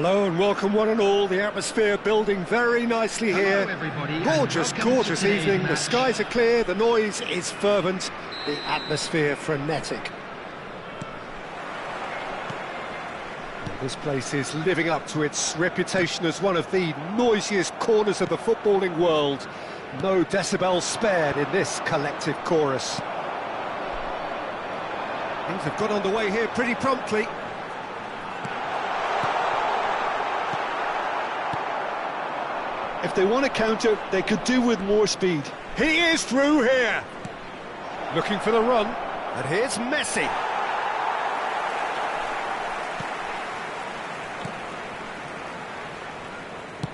Hello and welcome one and all. The atmosphere building very nicely here. Gorgeous, gorgeous evening. The skies are clear, the noise is fervent, the atmosphere frenetic. This place is living up to its reputation as one of the noisiest corners of the footballing world. No decibels spared in this collective chorus. Things have got underway here pretty promptly. If they want to counter, they could do with more speed. He is through here. Looking for the run. And here's Messi.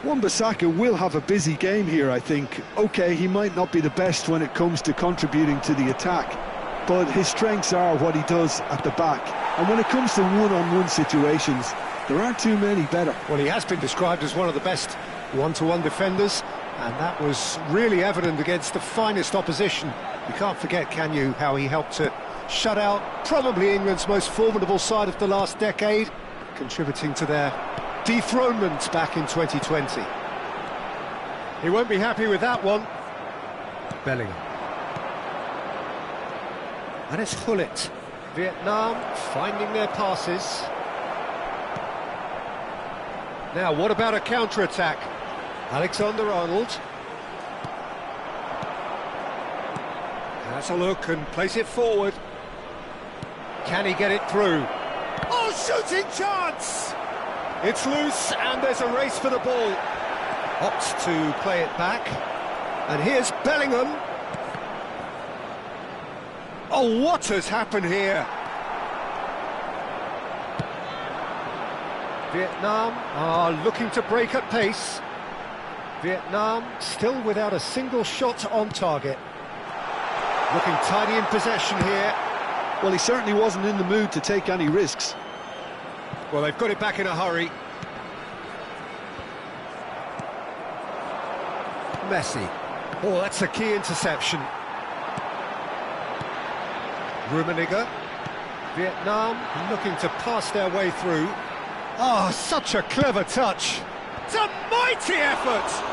Wan-Bissaka will have a busy game here, I think. Okay, he might not be the best when it comes to contributing to the attack, but his strengths are what he does at the back. And when it comes to one-on-one situations, there aren't too many better. Well, he has been described as one of the best one-to-one defenders, and that was really evident against the finest opposition. You can't forget, can you, how he helped to shut out probably England's most formidable side of the last decade, contributing to their dethronement back in 2020. He won't be happy with that one. Bellingham. And it's Gullit. Vietnam finding their passes. Now, what about a counter-attack? Alexander-Arnold. Has a look and plays it forward. Can he get it through? Oh, shooting chance! It's loose and there's a race for the ball. Opts to play it back. And here's Bellingham. Oh, what has happened here? Vietnam are looking to break at pace. Vietnam still without a single shot on target. Looking tidy in possession here. Well, he certainly wasn't in the mood to take any risks. Well, they've got it back in a hurry. Messi. Oh, that's a key interception. Rummenigge. Vietnam looking to pass their way through. Oh, such a clever touch. It's a mighty effort.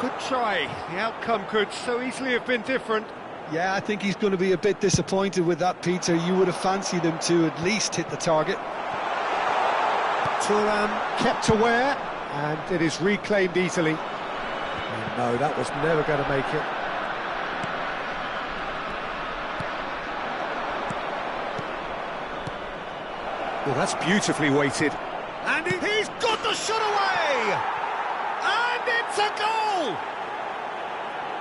Good try. The outcome could so easily have been different. Yeah, I think he's going to be a bit disappointed with that, Peter. You would have fancied him to at least hit the target. Thuram kept aware, and it is reclaimed easily. And no, that was never going to make it. Well, that's beautifully weighted. And he's got the shot away! And it's a goal!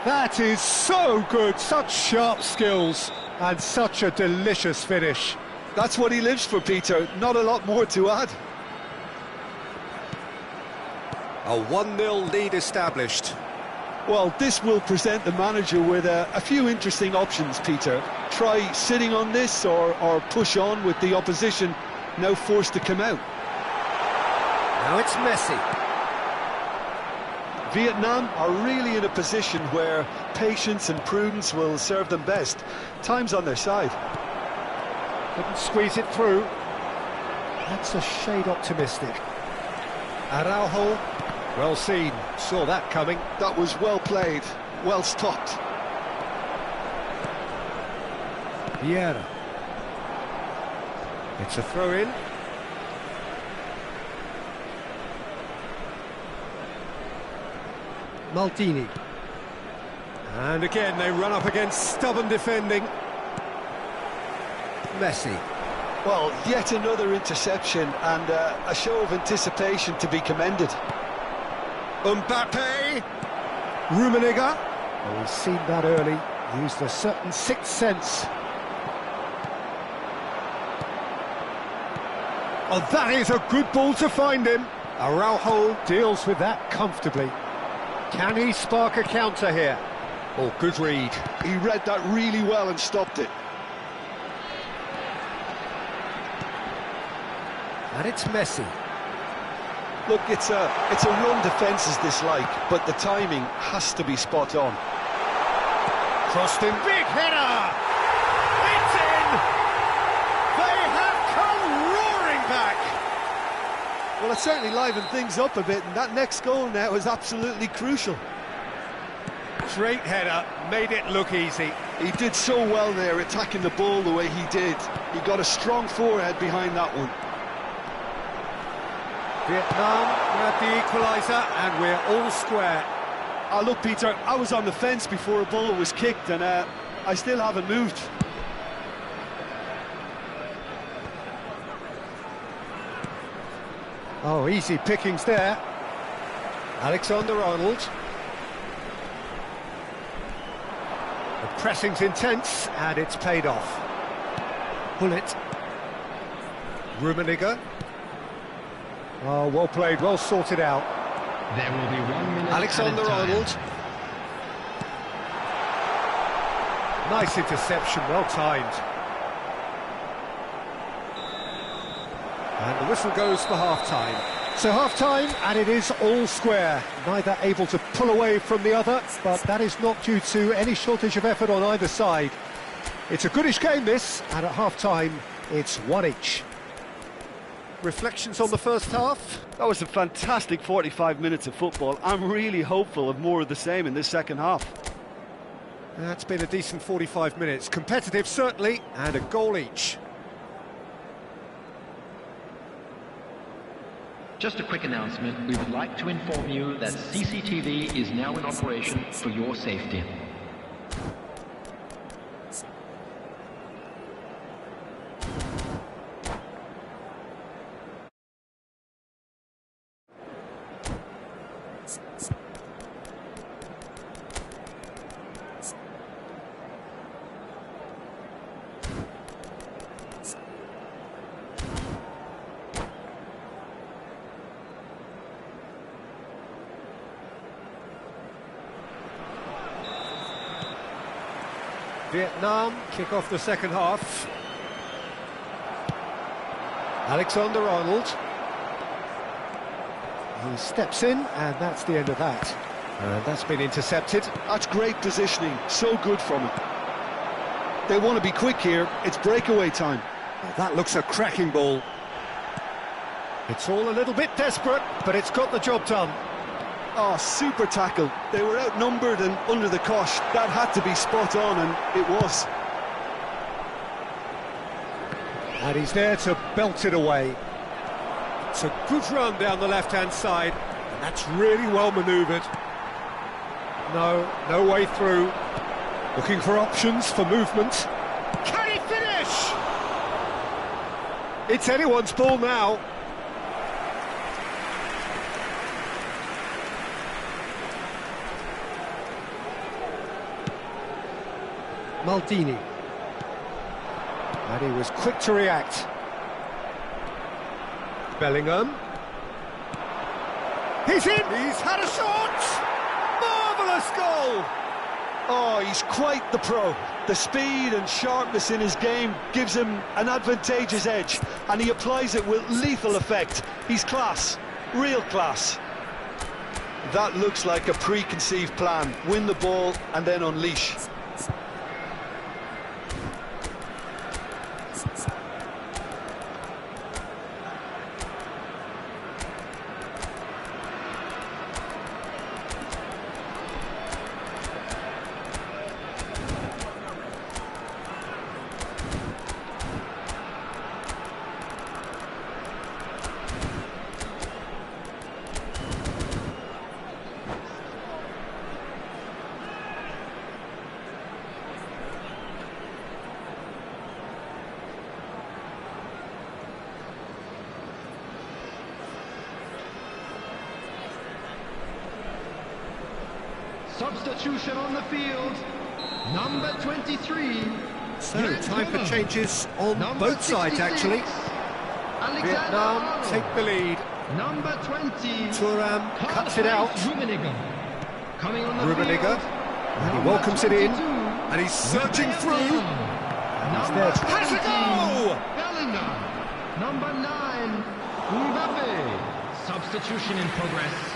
That is so good, such sharp skills, and such a delicious finish. That's what he lives for, Peter. Not a lot more to add. A 1-0 lead established. Well, this will present the manager with a few interesting options, Peter. Try sitting on this or push on with the opposition now forced to come out. Now it's Messi. Vietnam are really in a position where patience and prudence will serve them best. Time's on their side. Couldn't squeeze it through. That's a shade optimistic. Araujo, well seen, saw that coming. That was well played, well stopped. Vieira. It's a throw-in. Maldini. And again they run up against stubborn defending. Messi. Well, yet another interception and a show of anticipation to be commended. Mbappe. Rummenigge. Oh, he's seen that early. Used a certain sixth sense. Oh, that is a good ball to find him. Araujo deals with that comfortably. Can he spark a counter here? Oh, good read. He read that really well and stopped it. And it's Messi. Look, it's a run defence is dislike, but the timing has to be spot on. Crossed in, big header! It's in! They have come roaring back! Well, it certainly livened things up a bit, and that next goal now is absolutely crucial. Great header, made it look easy. He did so well there, attacking the ball the way he did. He got a strong forehead behind that one. Vietnam grab the equaliser, and we're all square. Look, Peter, I was on the fence before a ball was kicked, and I still haven't moved. Oh, easy pickings there. Alexander-Arnold. The pressing's intense, and it's paid off. Bullet. Rummenigge. Oh, well played, well sorted out. There will be 1 minute. Alexander-Arnold. Nice interception, well timed. And the whistle goes for half-time. So half-time, and it is all square. Neither able to pull away from the other, but that is not due to any shortage of effort on either side. It's a goodish game, this, and at half-time, it's one each. Reflections on the first half? That was a fantastic 45 minutes of football. I'm really hopeful of more of the same in this second half. That's been a decent 45 minutes. Competitive, certainly, and a goal each. Just a quick announcement. We would like to inform you that CCTV is now in operation for your safety. Vietnam kick off the second half. Alexander-Arnold. He steps in, and that's the end of that. And that's been intercepted. That's great positioning, so good from him. They want to be quick here, it's breakaway time. Well, that looks a cracking ball. It's all a little bit desperate, but it's got the job done. Oh, super tackle. They were outnumbered and under the cosh. That had to be spot on, and it was. And he's there to belt it away. It's a good run down the left-hand side, and that's really well manoeuvred. No way through. Looking for options for movement. Can he finish? It's anyone's ball now. Maldini. And he was quick to react. Bellingham. He's in! He's had a shot! Marvellous goal! Oh, he's quite the pro. The speed and sharpness in his game gives him an advantageous edge, and he applies it with lethal effect. He's class, real class. That looks like a preconceived plan. Win the ball and then unleash. Substitution on the field, number 23. So, time for changes on both sides, actually. Vietnam take the lead. Number 20. Thuram cuts it out. Rummenigge. Coming on the Rummenigge. field. And he welcomes it in. And he's surging through. And he's there. Has a goal! Bellingham. Number 9. Mbappe. Substitution in progress.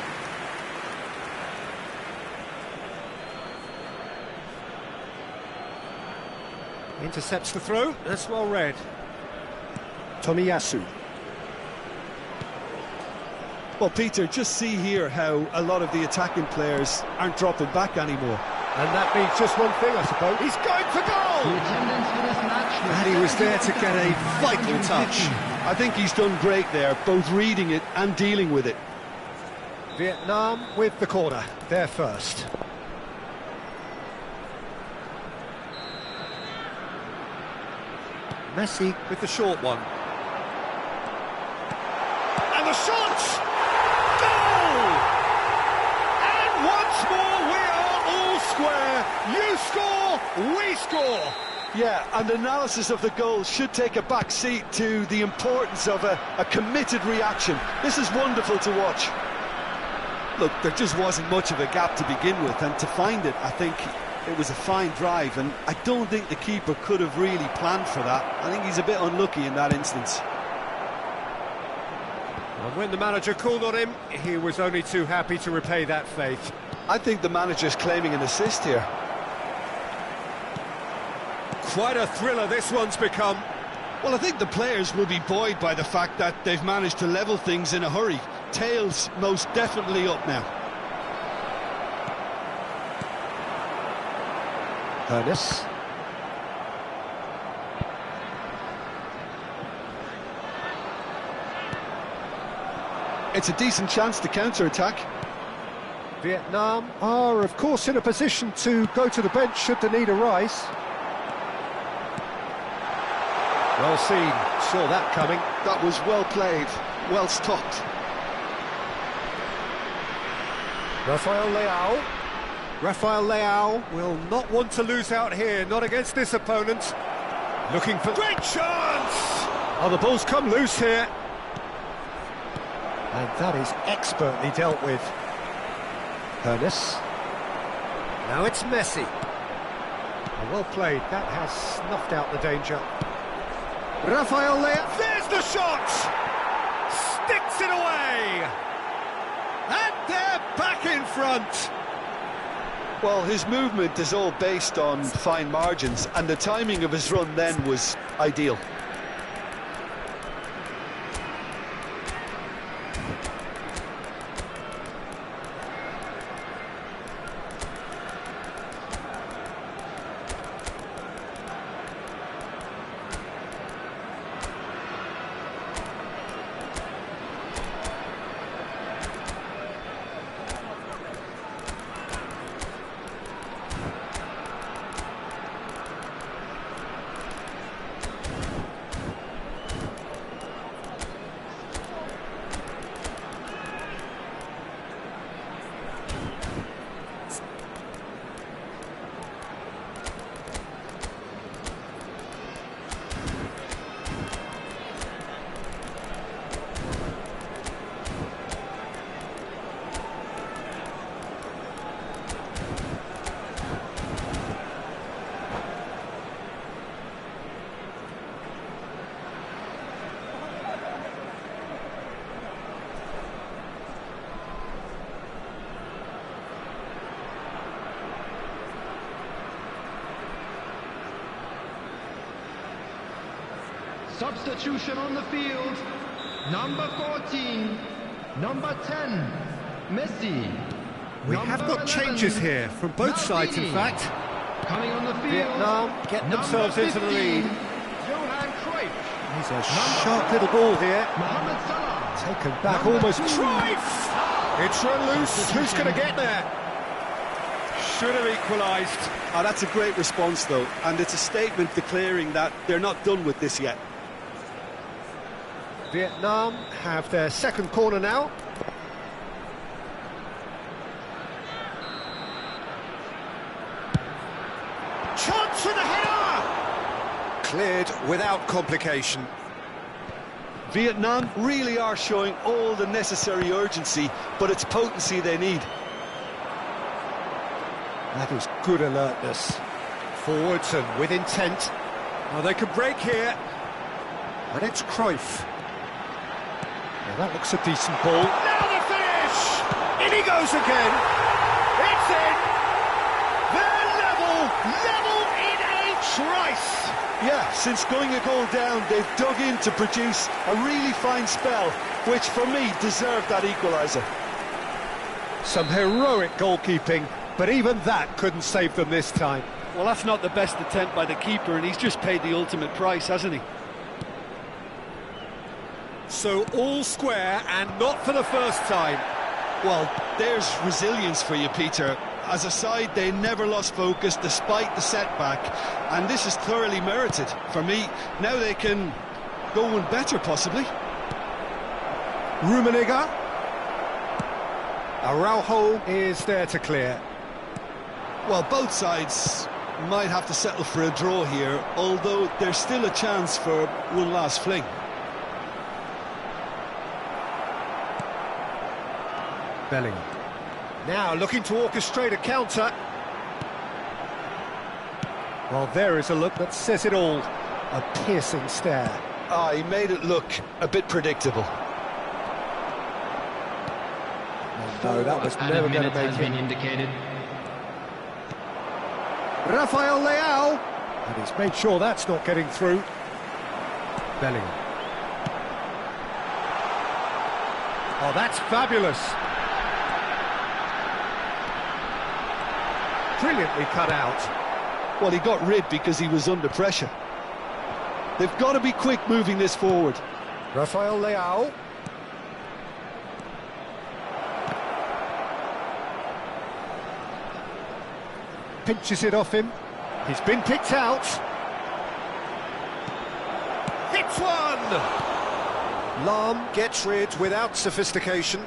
Intercepts the throw, that's well read. Tomiyasu. Well, Peter, just see here how a lot of the attacking players aren't dropping back anymore. And that means just one thing, I suppose. He's going for goal! The attendance for this match was And he was there to get a vital touch. I think he's done great there, both reading it and dealing with it. Vietnam with the corner, there first. Messi with the short one. And the shot! Goal! And once more we are all square. You score, we score. Yeah, and analysis of the goal should take a back seat to the importance of a committed reaction. This is wonderful to watch. Look, there just wasn't much of a gap to begin with, and to find it, I think it was a fine drive, and I don't think the keeper could have really planned for that. I think he's a bit unlucky in that instance. And when the manager called on him, he was only too happy to repay that faith. I think the manager's claiming an assist here. Quite a thriller this one's become. Well, I think the players will be buoyed by the fact that they've managed to level things in a hurry. Tails most definitely up now. Ernest. It's a decent chance to counter-attack. Vietnam are, of course, in a position to go to the bench should the need arise. Well seen, saw that coming. That was well played, well stopped. Rafael Leao. Rafael Leao will not want to lose out here, not against this opponent. Looking for... Great chance! Oh, the ball's come loose here. And that is expertly dealt with. Ernest. Now it's Messi. Oh, well played, that has snuffed out the danger. Rafael Leao, there's the shot! Sticks it away! And they're back in front! Well, his movement is all based on fine margins, and the timing of his run then was ideal. Substitution on the field. Number 14, number 10, Messi. We have got changes here from both sides, in fact. Coming on the field. Vietnam get themselves into the lead. Johan Cruyff. He's a sharp little ball here. Mohamed Salah. Taken back almost. Cruyff! It's run loose. Who's going to get there? Should have equalised. Oh, that's a great response, though, and it's a statement declaring that they're not done with this yet. Vietnam have their second corner now. Chance for the header! Cleared without complication. Vietnam really are showing all the necessary urgency, but it's potency they need. That is good alertness. Forwards and with intent. Oh, they could break here. And it's Cruyff. Now that looks a decent ball. Now the finish! In he goes again. It's in. They're level in a trice. Yeah, since going a goal down, they've dug in to produce a really fine spell, which for me deserved that equaliser. Some heroic goalkeeping, but even that couldn't save them this time. Well, that's not the best attempt by the keeper, and he's just paid the ultimate price, hasn't he? So all square, and not for the first time. Well, there's resilience for you, Peter. As a side, they never lost focus despite the setback, and this is thoroughly merited. For me, now they can go one better, possibly. Rummenigge. Araujo is there to clear. Well, both sides might have to settle for a draw here, although there's still a chance for one last fling. Bellingham. Now looking to orchestrate a counter. Well, there is a look that says it all. A piercing stare. Ah, he made it look a bit predictable. No, that was never going to make it. Indicated. Rafael Leao. And he's made sure that's not getting through. Bellingham. Oh, that's fabulous. Brilliantly cut out. Well, he got rid because he was under pressure. They've got to be quick moving this forward. Rafael Leao. Pinches it off him. He's been picked out. Hits one! Lahm gets rid without sophistication.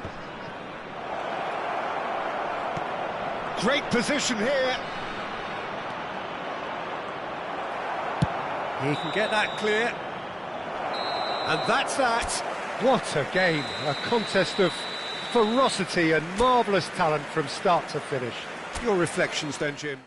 Great position here. He can get that clear. And that's that. What a game. A contest of ferocity and marvellous talent from start to finish. Your reflections then, Jim?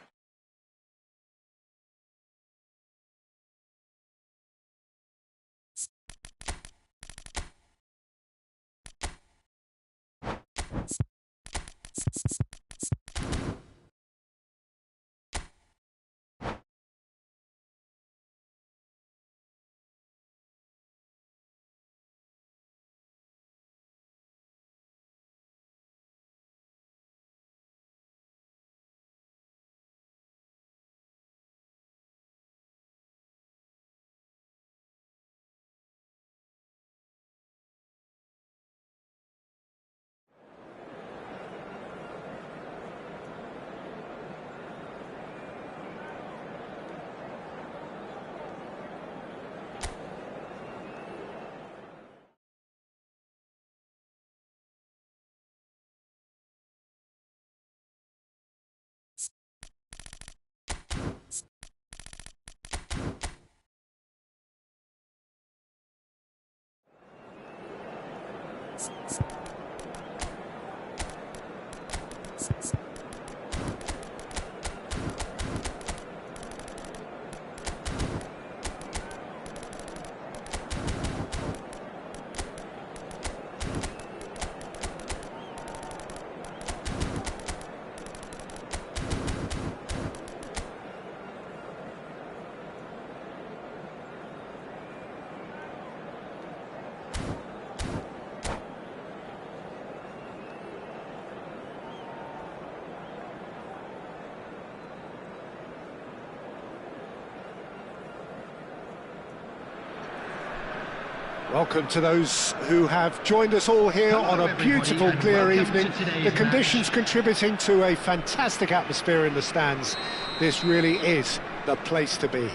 Welcome to those who have joined us all here on a beautiful, clear evening. The conditions contributing to a fantastic atmosphere in the stands. This really is the place to be.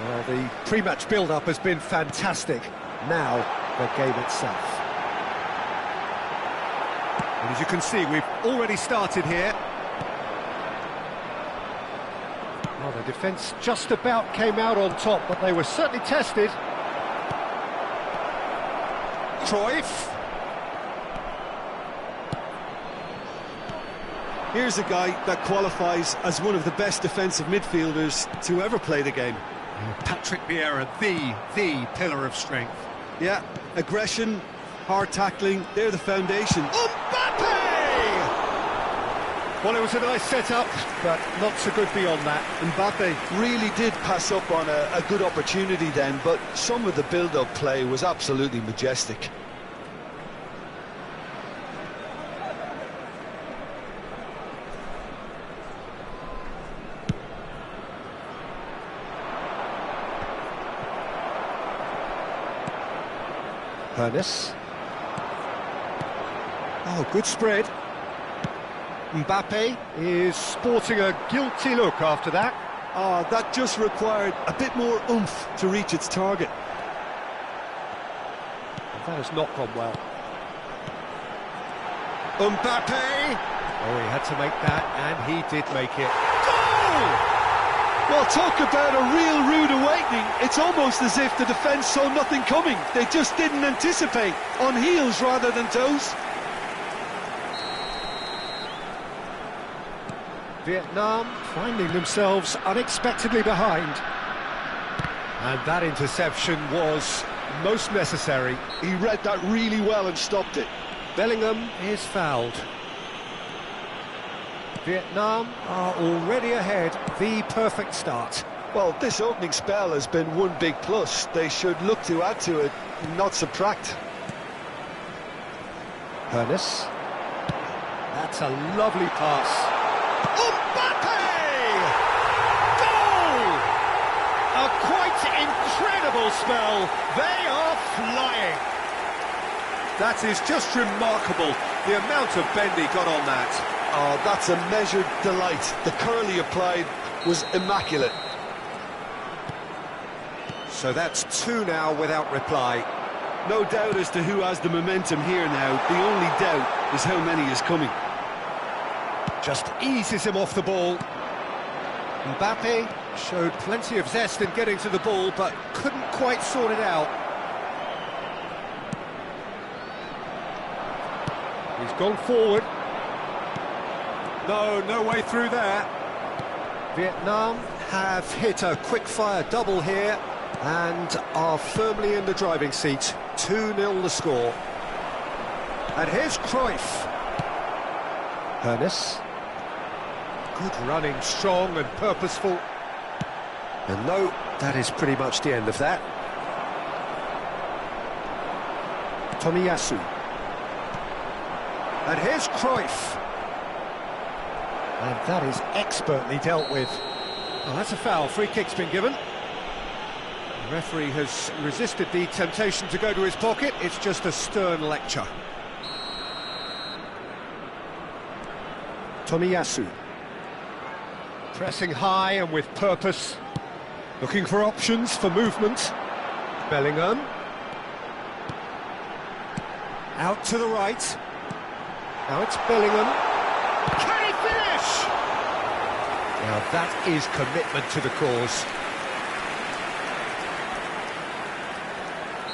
Well, the pre-match build-up has been fantastic. Now, the game itself. And as you can see, we've already started here. Well, the defence just about came out on top, but they were certainly tested. Cruyff. Here's a guy that qualifies as one of the best defensive midfielders to ever play the game. Patrick Vieira, the pillar of strength. Yeah, aggression, hard tackling, they're the foundation. Mbappe! Well, it was a nice setup, but not so good beyond that. Mbappe really did pass up on a good opportunity then, but some of the build-up play was absolutely majestic. Pernis. Oh, good spread. Mbappe is sporting a guilty look after that. That just required a bit more oomph to reach its target. That has not gone well. Mbappe! Oh, he had to make that, and he did make it. Goal! Well, talk about a real rude awakening. It's almost as if the defence saw nothing coming. They just didn't anticipate, on heels rather than toes. Vietnam finding themselves unexpectedly behind. And that interception was most necessary. He read that really well and stopped it. Bellingham is fouled. Vietnam are already ahead, the perfect start. Well, this opening spell has been one big plus. They should look to add to it, not subtract. Pernis. That's a lovely pass. Mbappe! Goal! A quite incredible spell. They are flying. That is just remarkable, the amount of bend he got on that. Oh, that's a measured delight. The curl he applied was immaculate. So that's two now without reply. No doubt as to who has the momentum here now. The only doubt is how many is coming. Just eases him off the ball. Mbappe showed plenty of zest in getting to the ball, but couldn't quite sort it out. He's gone forward. No way through there. Vietnam have hit a quick-fire double here and are firmly in the driving seat. 2-0 the score. And here's Cruyff. Pernis. Good running, strong and purposeful. And no, that is pretty much the end of that. Tomiyasu. And here's Cruyff. And that is expertly dealt with. Oh, that's a foul. Free kick's been given. The referee has resisted the temptation to go to his pocket. It's just a stern lecture. Tomiyasu. Pressing high and with purpose. Looking for options for movement. Bellingham. Out to the right. Now it's Bellingham. Can he finish? Now that is commitment to the cause.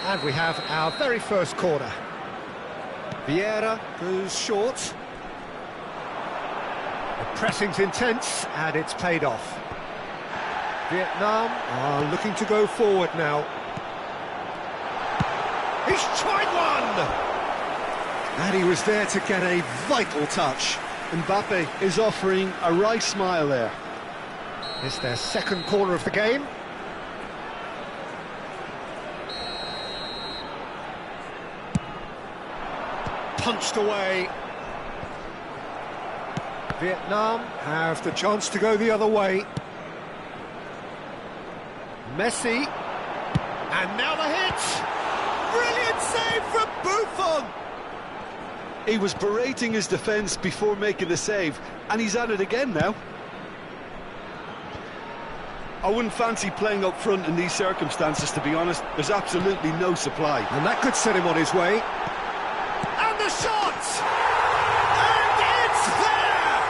And we have our very first corner. Vieira goes short. The pressing's intense and it's paid off. Vietnam are looking to go forward now. He's tried one! And he was there to get a vital touch. Mbappe is offering a right smile there. It's their second corner of the game. Punched away. Vietnam have the chance to go the other way. Messi. And now the hit! Brilliant save from Buffon! He was berating his defence before making the save, and he's at it again now. I wouldn't fancy playing up front in these circumstances, to be honest. There's absolutely no supply. And that could set him on his way. And the shot! And it's there!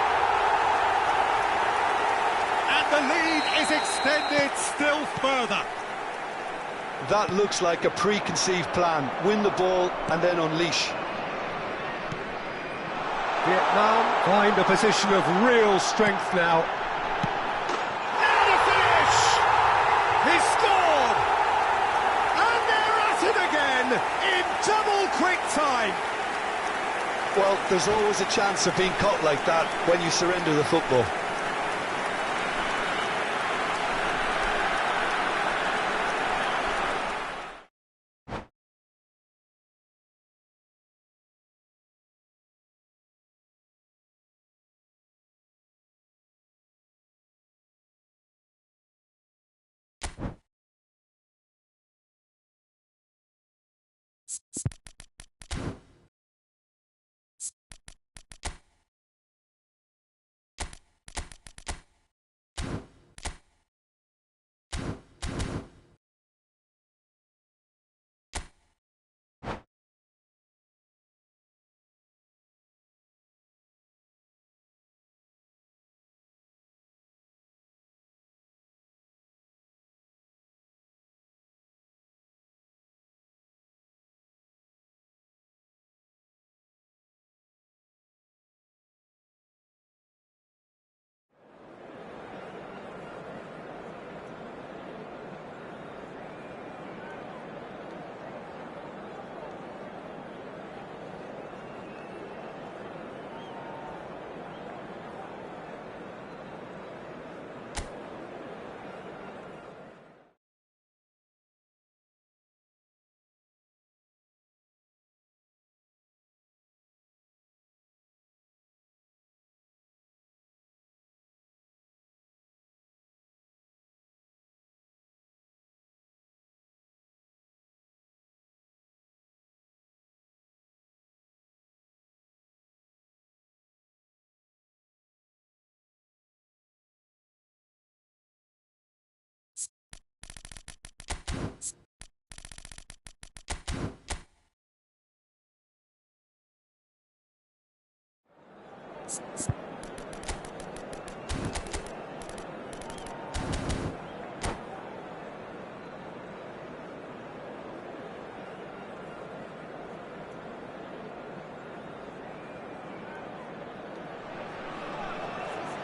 And the lead is extended still further. That looks like a preconceived plan. Win the ball and then unleash. Vietnam find a position of real strength now. Now the finish! He scored! And they're at it again in double quick time. Well, there's always a chance of being caught like that when you surrender the football.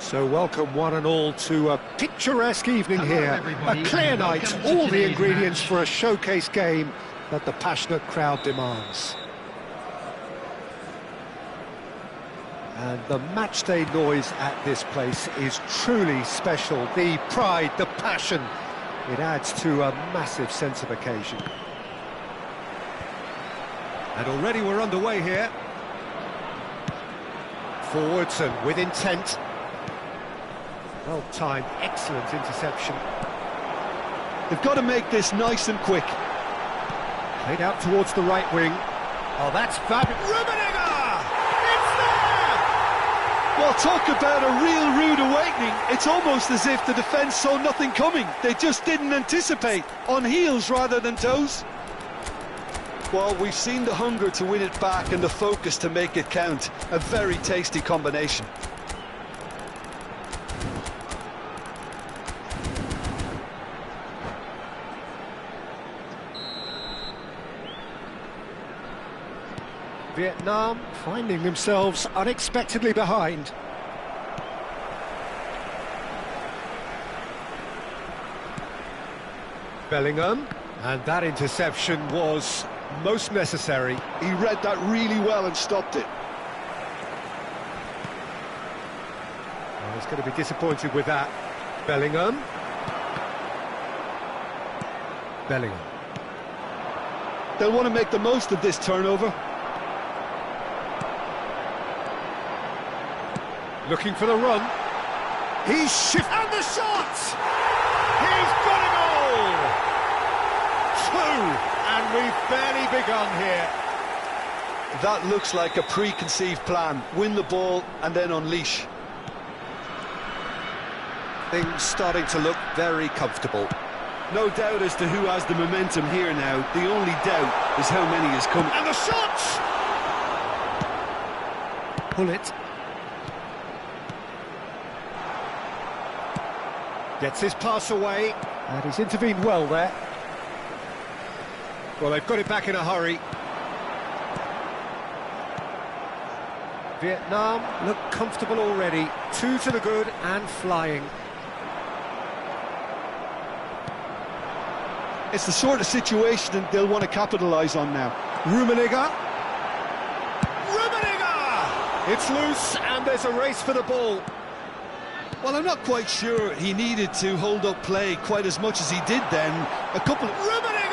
So welcome one and all to a picturesque evening here, everybody, a clear and night, welcome to all the today's ingredients match. for a showcase game that the passionate crowd demands. And the matchday noise at this place is truly special. The pride, the passion, it adds to a massive sense of occasion. And already we're underway here. Forwards and with intent. Well-timed, excellent interception. They've got to make this nice and quick. Played out towards the right wing. Oh, that's fabulous. Rummenigge! It's there! Well, talk about a real rude awakening. It's almost as if the defence saw nothing coming. They just didn't anticipate. On heels rather than toes. Well, we've seen the hunger to win it back and the focus to make it count. A very tasty combination. Vietnam finding themselves unexpectedly behind. Bellingham, and that interception was most necessary. He read that really well and stopped it. Well, he's going to be disappointed with that. Bellingham. Bellingham. They'll want to make the most of this turnover. Looking for the run. He's shifted. And the shot! He's got a goal! Two! And we've barely begun here. That looks like a preconceived plan. Win the ball and then unleash. Things starting to look very comfortable. No doubt as to who has the momentum here now. The only doubt is how many is coming. And the shot! Pull it. Gets his pass away, and he's intervened well there. Well, they've got it back in a hurry. Vietnam look comfortable already. 2 to the good and flying. It's the sort of situation that they'll want to capitalise on now. Rummenigge. Rummenigge! It's loose, and there's a race for the ball. Well, I'm not quite sure he needed to hold up play quite as much as he did then. A couple of... Rummenigge!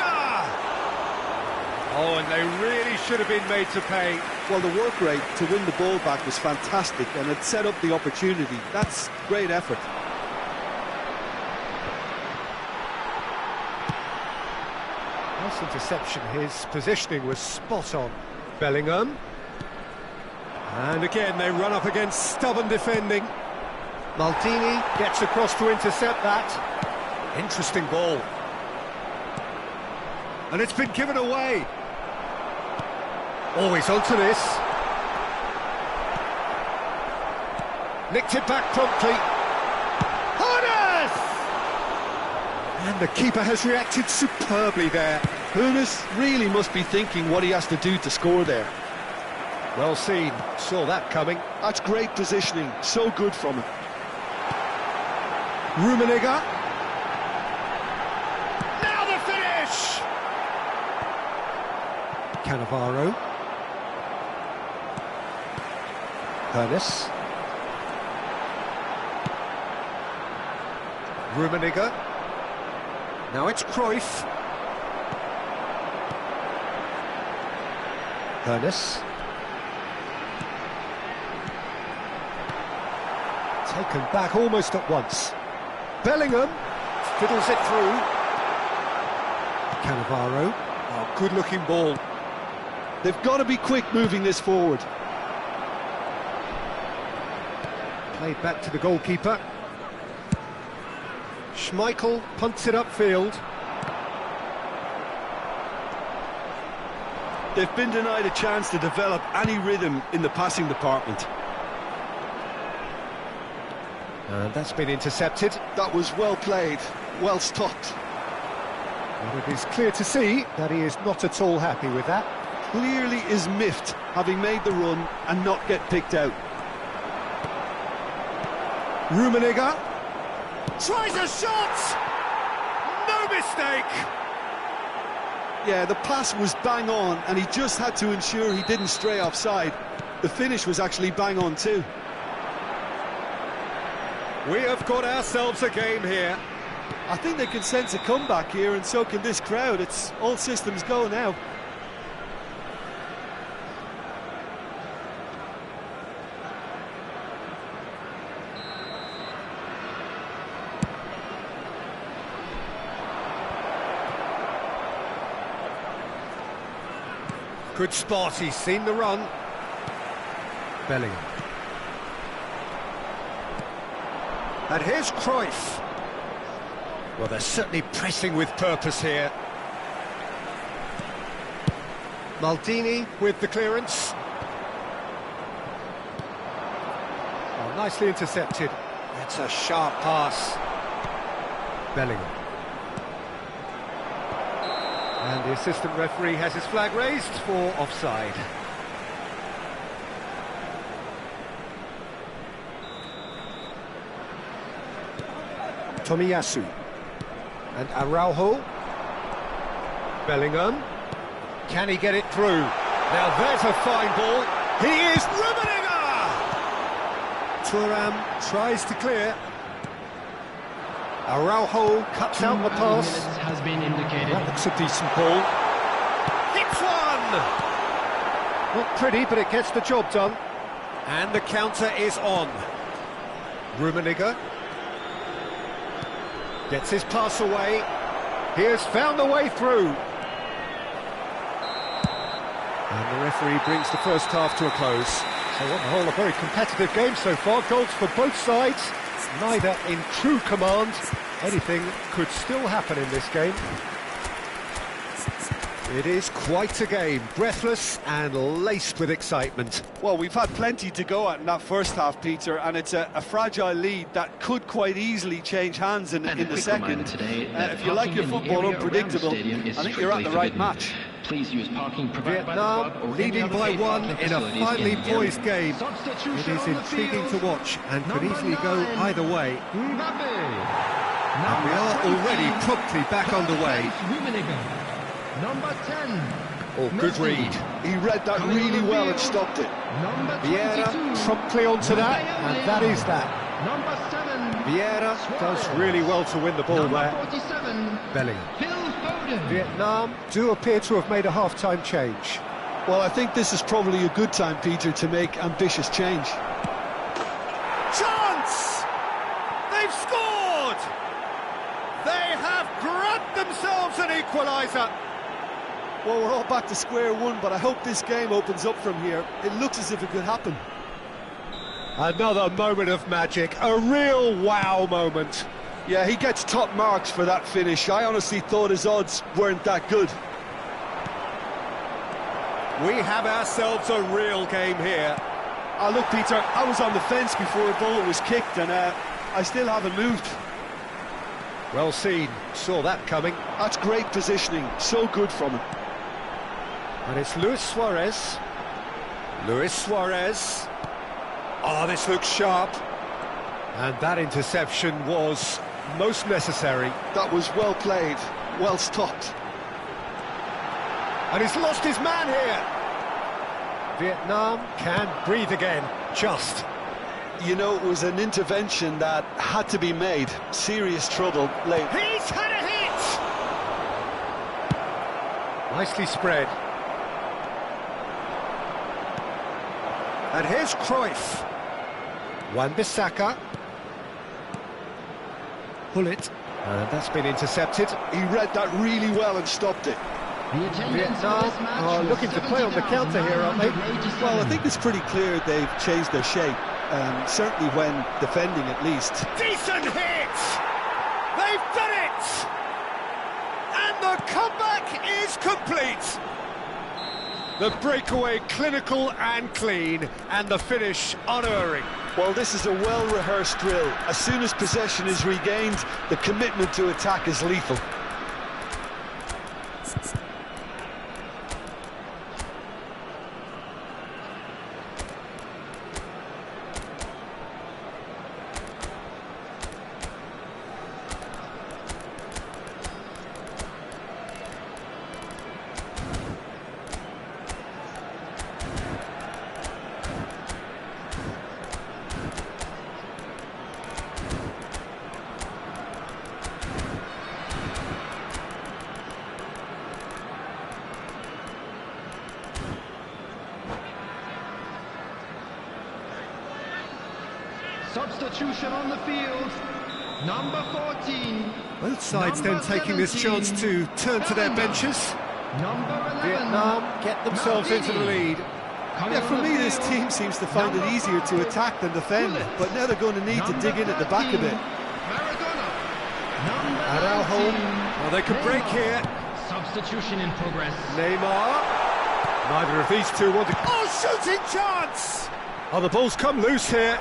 Oh, and they really should have been made to pay. Well, the work rate to win the ball back was fantastic, and it set up the opportunity. That's great effort. Nice interception. His positioning was spot on. Bellingham. And again, they run up against stubborn defending. Maldini gets across to intercept that. Interesting ball. And it's been given away. Always onto this. Nicked it back promptly. Hoeneß! And the keeper has reacted superbly there. Hoeneß really must be thinking what he has to do to score there. Well seen, saw that coming. That's great positioning, so good from him. Rummenigge. Now the finish! Cannavaro. Hoeneß. Rummenigge. Now it's Cruyff. Hoeneß. Taken back almost at once. Bellingham fiddles it through. Cannavaro. Oh, good-looking ball. They've got to be quick moving this forward. Played back to the goalkeeper. Schmeichel punts it upfield. They've been denied a chance to develop any rhythm in the passing department. And that's been intercepted. That was well played, well stopped. And it is clear to see that he is not at all happy with that. Clearly is miffed, having made the run and not get picked out. Rummenigge tries a shot! No mistake! Yeah, the pass was bang on, and he just had to ensure he didn't stray offside. The finish was actually bang on too. We have got ourselves a game here. I think they can sense a comeback here, and so can this crowd. It's all systems go now. Good spot, he's seen the run. Bellingham. And here's Cruyff. Well, they're certainly pressing with purpose here. Maldini with the clearance. Oh, nicely intercepted. That's a sharp pass. Bellingham. And the assistant referee has his flag raised for offside. Tomiyasu. And Araujo. Bellingham. Can he get it through? Now there's a fine ball. He is Rummenigge! Thuram tries to clear. Araujo cuts out the pass. Has been indicated. That looks a decent ball. Hits one! Not pretty, but it gets the job done. And the counter is on. Rummenigge gets his pass away. He has found the way through. And the referee brings the first half to a close. So on the whole, a very competitive game so far. Goals for both sides. Neither in true command. Anything could still happen in this game. It is quite a game, breathless and laced with excitement. Well, we've had plenty to go at in that first half, Peter, and it's a fragile lead that could quite easily change hands in the second. If you like your football unpredictable, I think you're at the right match. Please use parking provided by the club Vietnam or leading by one in a finely poised game. It is intriguing to watch and could easily go either way. And we are already promptly back underway. Number 10. Oh, good read. He read that really well and stopped it. Vieira promptly onto that, and that is that. Number 7. Vieira does really well to win the ball Number there. 47. Bellingham. Phil Foden. Vietnam do appear to have made a half-time change. Well, I think this is probably a good time, Peter, to make ambitious change. Chance! They've scored! They have grabbed themselves an equaliser. Well, we're all back to square one, but I hope this game opens up from here. It looks as if it could happen. Another moment of magic, a real wow moment. Yeah, he gets top marks for that finish. I honestly thought his odds weren't that good. We have ourselves a real game here. Look, Peter, I was on the fence before the ball was kicked, and I still haven't moved. Well seen, saw that coming. That's great positioning, so good from him. And it's Luis Suarez. Luis Suarez. Oh, this looks sharp. And that interception was most necessary. That was well played, well stopped. And he's lost his man here. Vietnam can breathe again, just. You know, it was an intervention that had to be made. Serious trouble late. He's had a hit! Nicely spread. And here's Cruyff. Wan-Bissaka. Hullet. And that's been intercepted. He read that really well and stopped it. The attendance Vietnam for this match are was looking to play on the counter here, aren't they? 70,987. Well, I think it's pretty clear they've changed their shape. Certainly when defending, at least. Decent hit! They've done it! And the comeback is complete! The breakaway clinical and clean, and the finish unerring. Well, this is a well-rehearsed drill. As soon as possession is regained, the commitment to attack is lethal. Substitution on the field. Number 14. Both sides Number then taking this 17, chance to turn to their Bellingham. benches. Number 11. Vietnam get themselves into the lead. Yeah, for me, this team seems to find it easier to attack than defend, but now they're going to need to dig in at the back a bit. Maradona. Number Araujo. 19. Well, they could break here. Substitution in progress. Neymar. Neither of these two want to... Oh, shooting chance! Oh, the ball's come loose here.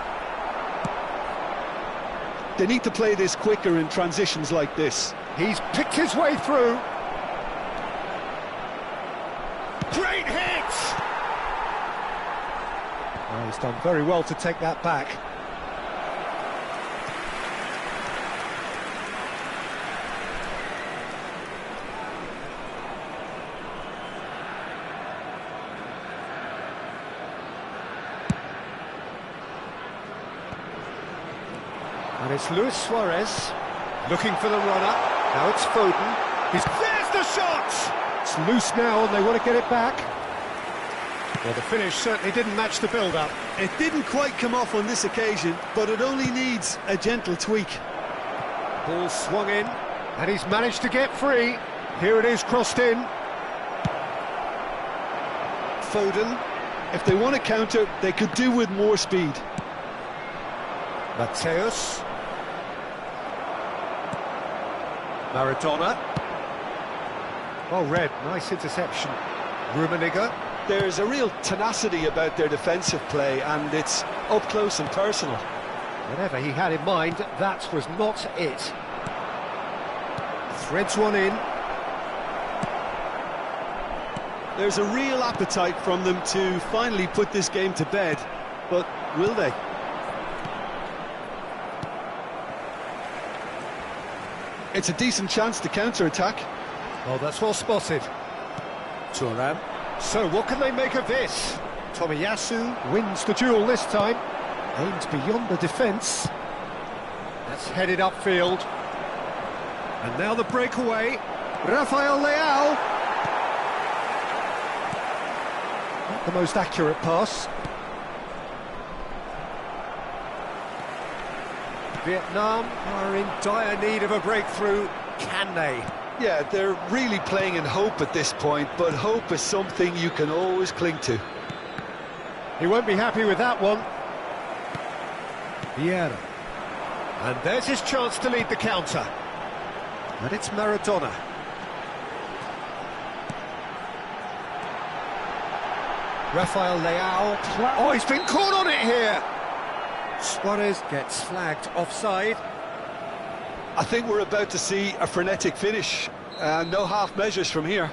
They need to play this quicker in transitions like this. He's picked his way through. Great hit! Oh, he's done very well to take that back. And it's Luis Suarez looking for the runner. Now it's Foden. There's the shot! It's loose now and they want to get it back. Well, the finish certainly didn't match the build-up. It didn't quite come off on this occasion, but it only needs a gentle tweak. Ball swung in, and he's managed to get free. Here it is, crossed in. Foden, if they want to counter, they could do with more speed. Mateus. Maradona. Oh, Red, nice interception. Rummenigge. There's a real tenacity about their defensive play, and it's up close and personal. Whatever he had in mind, that was not it. Threads one in. There's a real appetite from them to finally put this game to bed, but will they? It's a decent chance to counter-attack. Oh, that's well spotted. Thuram. So what can they make of this? Tomiyasu wins the duel this time. Aims beyond the defence. That's headed upfield. And now the breakaway. Rafael Leao. Not the most accurate pass. Vietnam are in dire need of a breakthrough. Can they? Yeah, they're really playing in hope at this point, but hope is something you can always cling to. He won't be happy with that one. Vieira. And there's his chance to lead the counter. And it's Maradona. Rafael Leao. Oh, he's been caught on it here. Suarez gets flagged offside. I think we're about to see a frenetic finish. No half measures from here.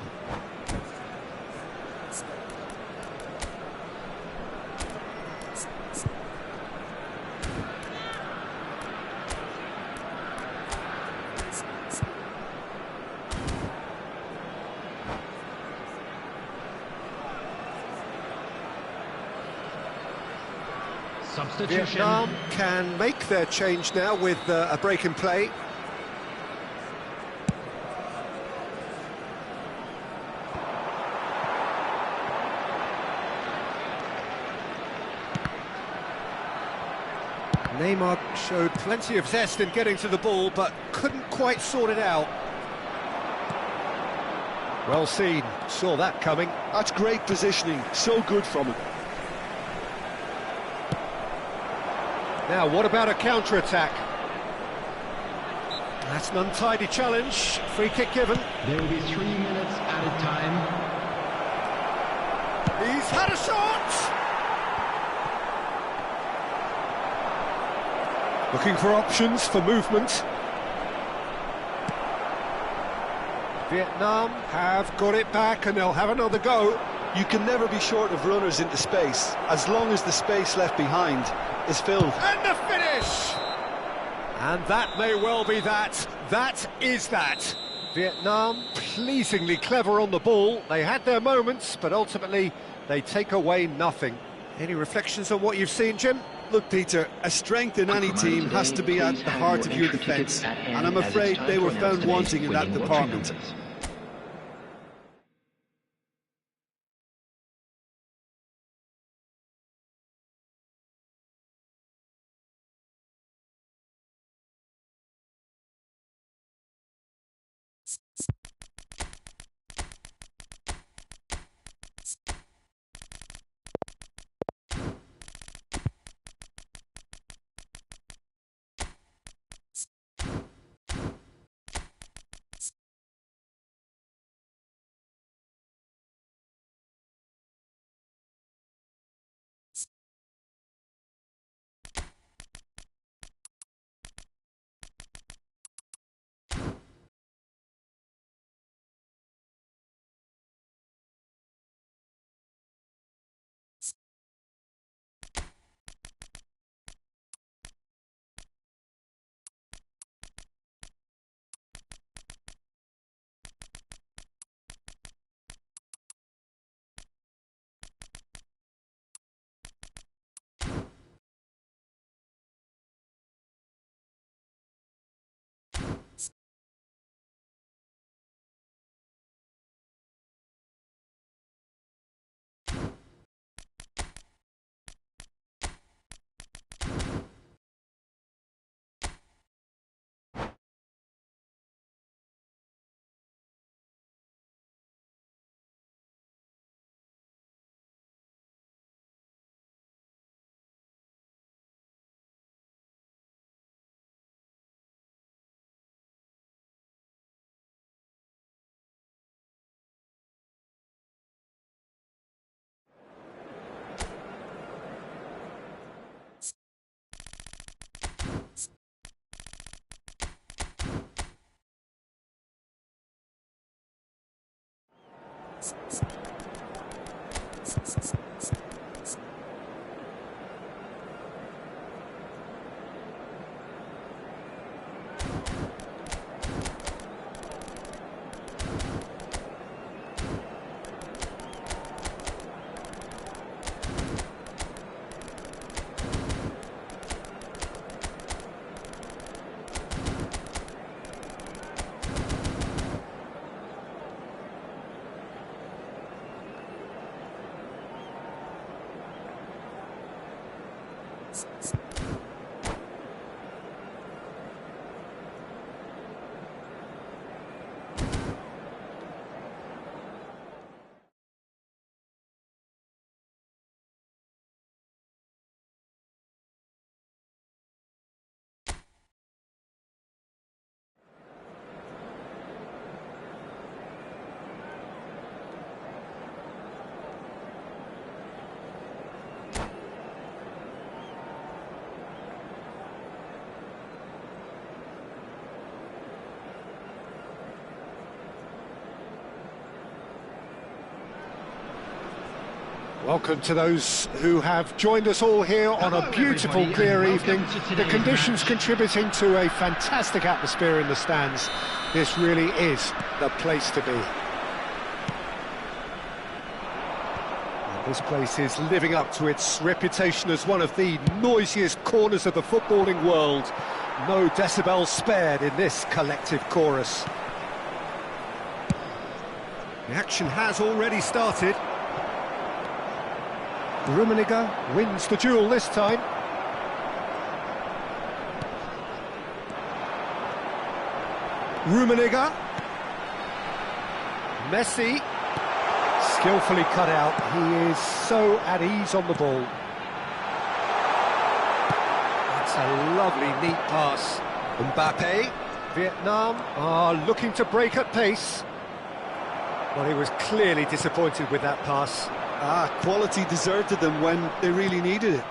Substitution. Vietnam can make their change now with a break in play. Neymar showed plenty of zest in getting to the ball, but couldn't quite sort it out. Well seen, saw that coming. That's great positioning, so good from him. Now, what about a counter-attack? That's an untidy challenge. Free kick given. There will be 3 minutes added time. He's had a shot! Looking for options for movement. Vietnam have got it back and they'll have another go. You can never be short of runners into space, as long as the space left behind is filled. And the finish! And that may well be that. That is that. Vietnam pleasingly clever on the ball. They had their moments, but ultimately they take away nothing. Any reflections on what you've seen, Jim? Look, Peter, a strength in any team has to be at the heart of your defence, and I'm afraid they were found wanting in that department. Welcome to those who have joined us all here on a beautiful, clear evening. The conditions contributing to a fantastic atmosphere in the stands. This really is the place to be. And this place is living up to its reputation as one of the noisiest corners of the footballing world. No decibels spared in this collective chorus. The action has already started. Rummenigge wins the duel this time. Rummenigge. Messi. Skillfully cut out. He is so at ease on the ball. That's a lovely, neat pass. Mbappe. Vietnam are looking to break at pace. Well, he was clearly disappointed with that pass. Quality deserted them when they really needed it.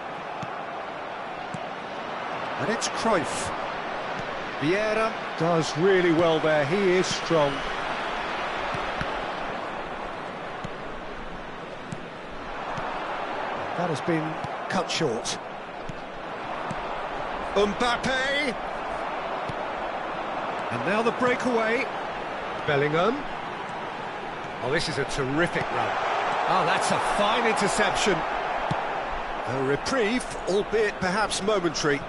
And it's Cruyff. Vieira does really well there, he is strong. That has been cut short. Mbappe! And now the breakaway. Bellingham. Oh, this is a terrific run. Oh, that's a fine interception. A reprieve, albeit perhaps momentary.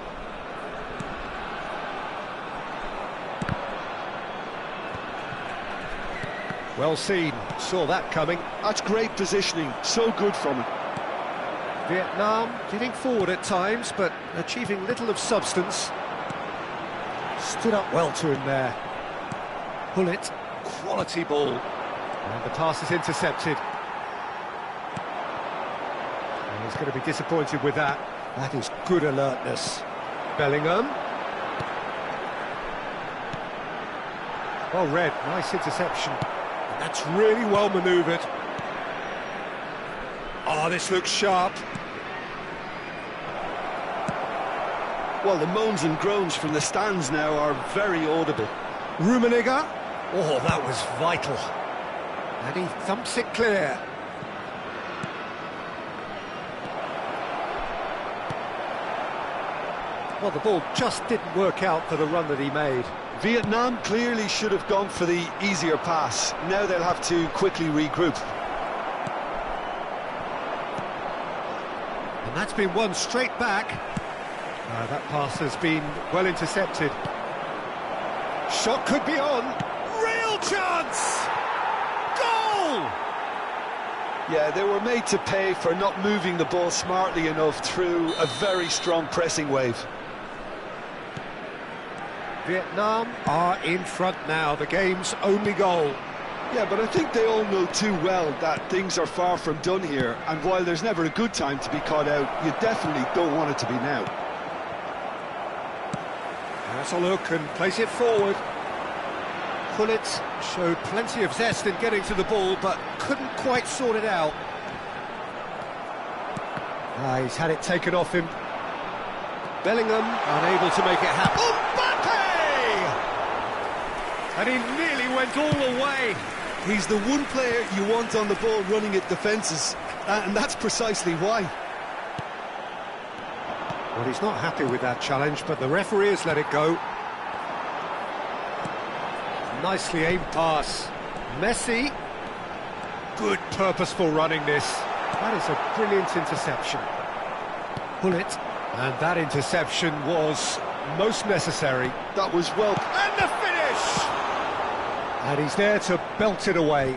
Well seen, saw that coming. That's great positioning, so good from him. Vietnam getting forward at times, but achieving little of substance. Stood up well to him there. Bullet, quality ball. And the pass is intercepted. He's going to be disappointed with that. That is good alertness. Bellingham. Well read, nice interception. And that's really well manoeuvred. Oh, this looks sharp. Well, the moans and groans from the stands now are very audible. Rummenigge. Oh, that was vital. And he thumps it clear. Well, the ball just didn't work out for the run that he made. Vietnam clearly should have gone for the easier pass. Now they'll have to quickly regroup. And that's been won straight back. That pass has been well intercepted. Shot could be on. Real chance! Goal! Yeah, they were made to pay for not moving the ball smartly enough through a very strong pressing wave. Vietnam are in front now, the game's only goal. Yeah, but I think they all know too well that things are far from done here, and while there's never a good time to be caught out, you definitely don't want it to be now. That's a look and place it forward. Gullit showed plenty of zest in getting to the ball, but couldn't quite sort it out. He's had it taken off him. Bellingham unable to make it happen. Mbappe! And he nearly went all the way. He's the one player you want on the ball running at defences, and that's precisely why. Well, he's not happy with that challenge, but the referee has let it go. Nicely aimed pass. Messi. Good purposeful running this. That is a brilliant interception. Bullet. And that interception was most necessary. That was well... And the finish! And he's there to belt it away.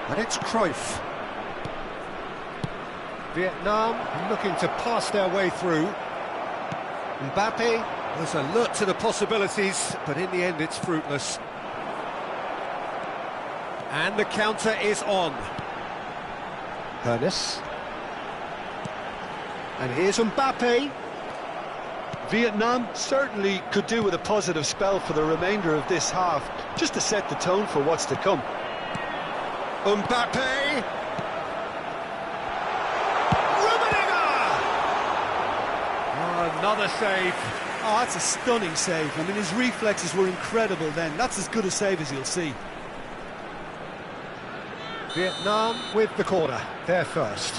And it's Cruyff. Vietnam looking to pass their way through. Mbappe was alert to the possibilities, but in the end it's fruitless. And the counter is on. Hernes. And here's Mbappe. Vietnam certainly could do with a positive spell for the remainder of this half, just to set the tone for what's to come. Mbappe! Another save. Oh, that's a stunning save. I mean, his reflexes were incredible then. That's as good a save as you'll see. Vietnam with the corner, there first.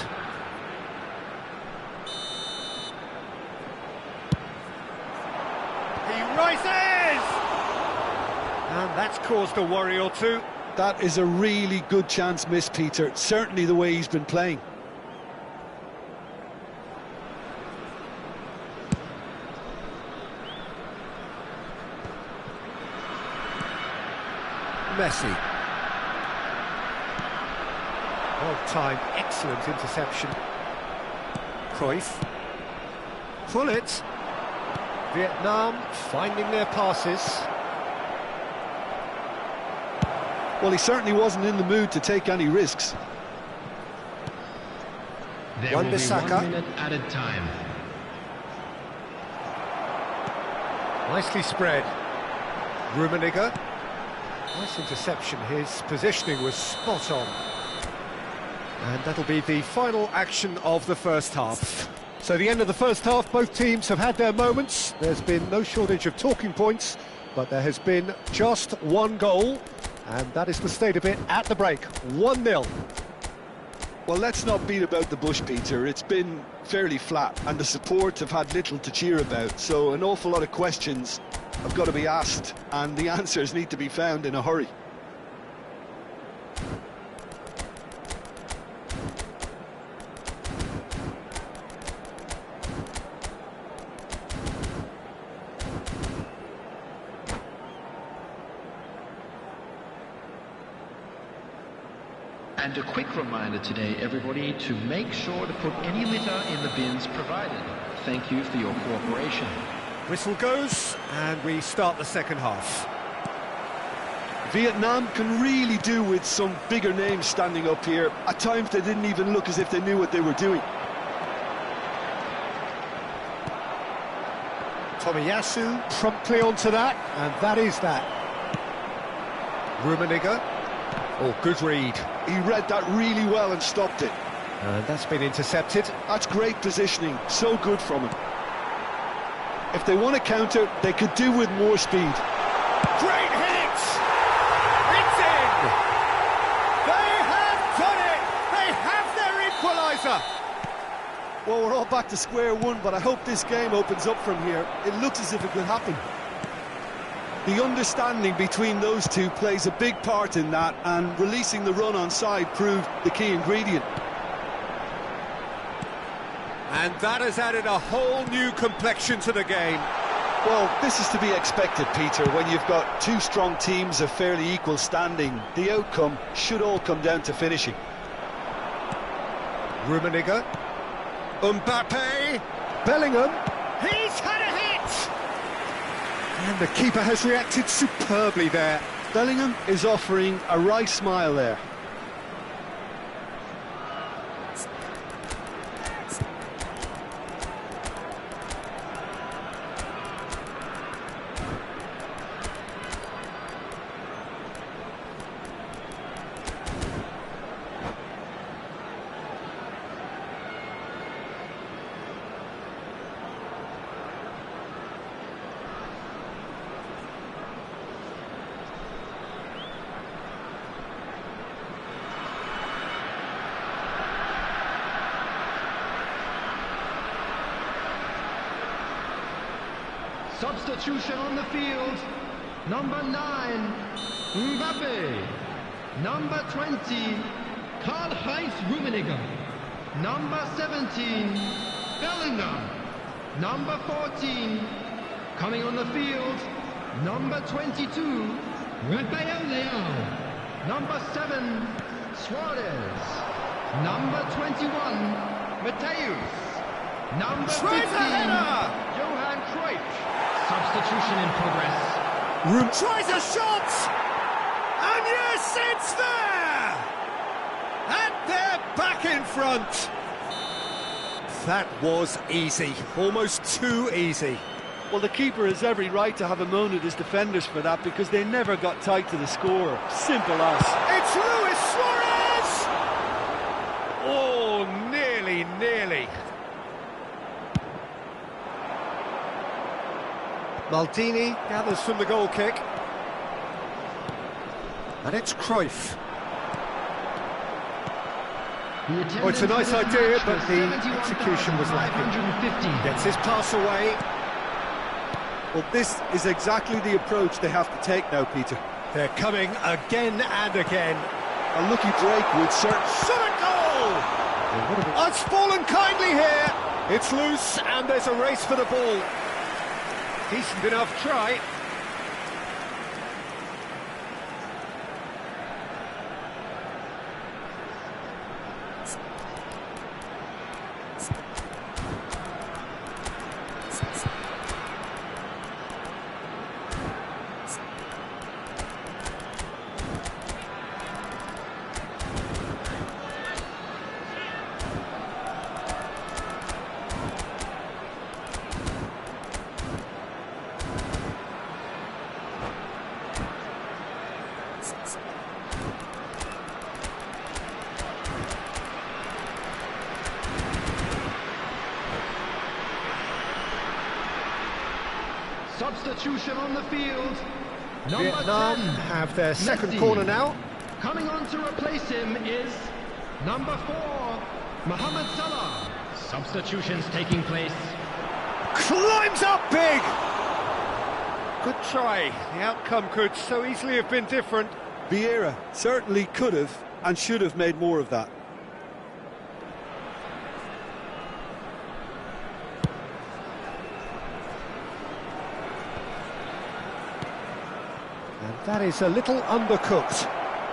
He rises! And that's caused a worry or two. That is a really good chance missed, Peter. Certainly the way he's been playing. Messi. Well-timed, excellent interception. Cruyff. Pullet. Vietnam finding their passes. Well, he certainly wasn't in the mood to take any risks. There will be Wan-Bissaka. 1 minute added time. Nicely spread. Rummenigge. Nice interception. His positioning was spot on. And that'll be the final action of the first half. So the end of the first half, both teams have had their moments. There's been no shortage of talking points, but there has been just one goal, and that is the state of it at the break. 1-0. Well, let's not beat about the bush, Peter. It's been fairly flat, and the support have had little to cheer about, so an awful lot of questions have got to be asked, and the answers need to be found in a hurry. And a quick reminder today, everybody, to make sure to put any litter in the bins provided. Thank you for your cooperation. Whistle goes, and we start the second half. Vietnam can really do with some bigger names standing up here. At times they didn't even look as if they knew what they were doing. Tomiyasu promptly onto that, and that is that. Rummenigge. Oh, good read. He read that really well and stopped it. And that's been intercepted. That's great positioning, so good from him. If they want to counter, they could do with more speed. Great hit! It's in! They have done it! They have their equaliser! Well, we're all back to square one, but I hope this game opens up from here. It looks as if it could happen. The understanding between those two plays a big part in that, and releasing the run on side proved the key ingredient. And that has added a whole new complexion to the game. Well, this is to be expected, Peter. When you've got two strong teams of fairly equal standing, the outcome should all come down to finishing. Rummenigge. Mbappe. Bellingham. He's had a hit! And the keeper has reacted superbly there. Bellingham is offering a wry smile there. Substitution on the field. Number 9, Mbappe. Number 20, Karl-Heinz Rummenigge. Number 17, Bellingham. Number 14, coming on the field, number 22, Rafael Leao. Number 7, Suarez. Number 21, Mateus. Number 15, Johan Cruyff. Substitution in progress. Tries a shot! And yes, it's there! And they're back in front. That was easy, almost too easy. Well, the keeper has every right to have a moan at his defenders for that, because they never got tight to the score. Simple as. It's Luis Suarez! Oh, nearly. Maldini gathers from the goal kick. And it's Cruyff. Oh, it's a nice idea, but the execution was lacking. Gets his pass away. Well, this is exactly the approach they have to take now, Peter. They're coming again and again. A lucky break would certainly... Shot a goal! Oh, it's fallen kindly here. It's loose, and there's a race for the ball. Decent enough try. Substitution on the field. Number Vietnam 10 have their second Messi. corner now. Coming on to replace him is number 4, Mohamed Salah. Substitutions taking place. Climbs up big! Good try. The outcome could so easily have been different. Vieira certainly could have and should have made more of that. And that is a little undercooked.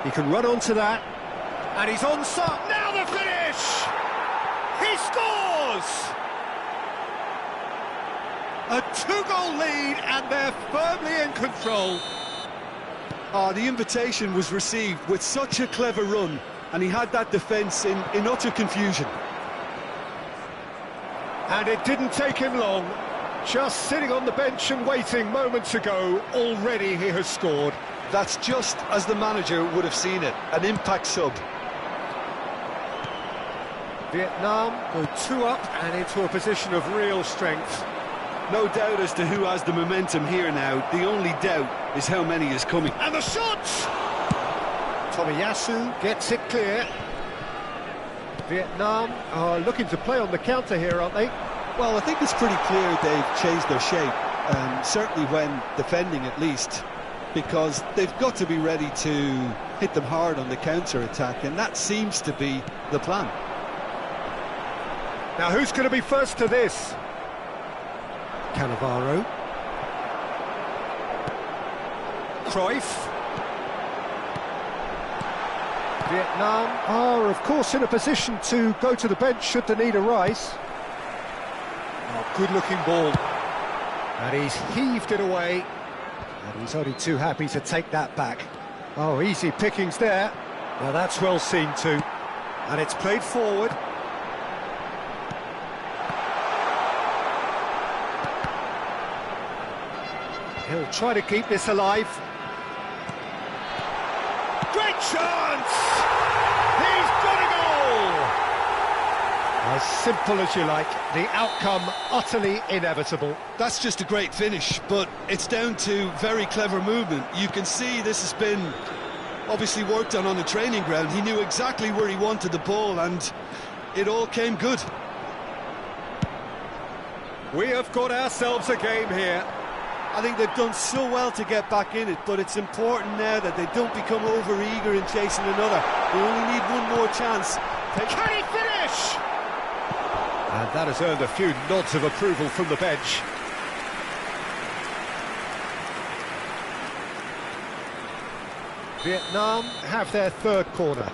He can run onto that. And he's onside. Now the finish! He scores! A 2-goal lead, and they're firmly in control. The invitation was received with such a clever run, and he had that defence in utter confusion. And it didn't take him long. Just sitting on the bench and waiting moments ago, already he has scored. That's just as the manager would have seen it, an impact sub. Vietnam go 2 up and into a position of real strength. No doubt as to who has the momentum here now. The only doubt is how many is coming. And the shot! Tomiyasu gets it clear. Vietnam are looking to play on the counter here, aren't they? Well, I think it's pretty clear they've changed their shape, certainly when defending at least, because they've got to be ready to hit them hard on the counter-attack, and that seems to be the plan. Now who's going to be first to this? Cannavaro. Cruyff. Vietnam are, of course, in a position to go to the bench should the need arise. Oh, good-looking ball. And he's heaved it away. And he's only too happy to take that back. Oh, easy pickings there. Now that's well seen too. And it's played forward. He'll try to keep this alive. Great chance! He's got a goal! As simple as you like, the outcome utterly inevitable. That's just a great finish, but it's down to very clever movement. You can see this has been obviously worked on the training ground. He knew exactly where he wanted the ball, and it all came good. We have got ourselves a game here. I think they've done so well to get back in it, but it's important now that they don't become over-eager in chasing another. They only need one more chance. Can he finish? And that has earned a few nods of approval from the bench. Vietnam have their third corner.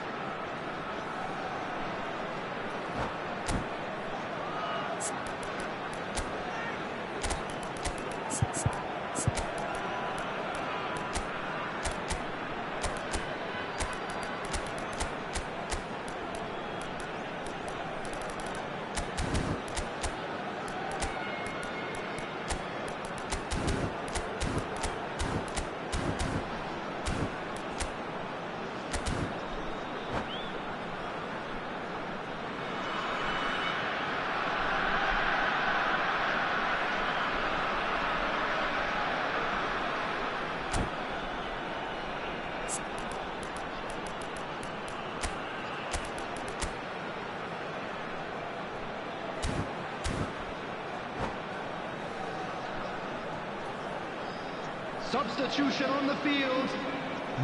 Substitution on the field,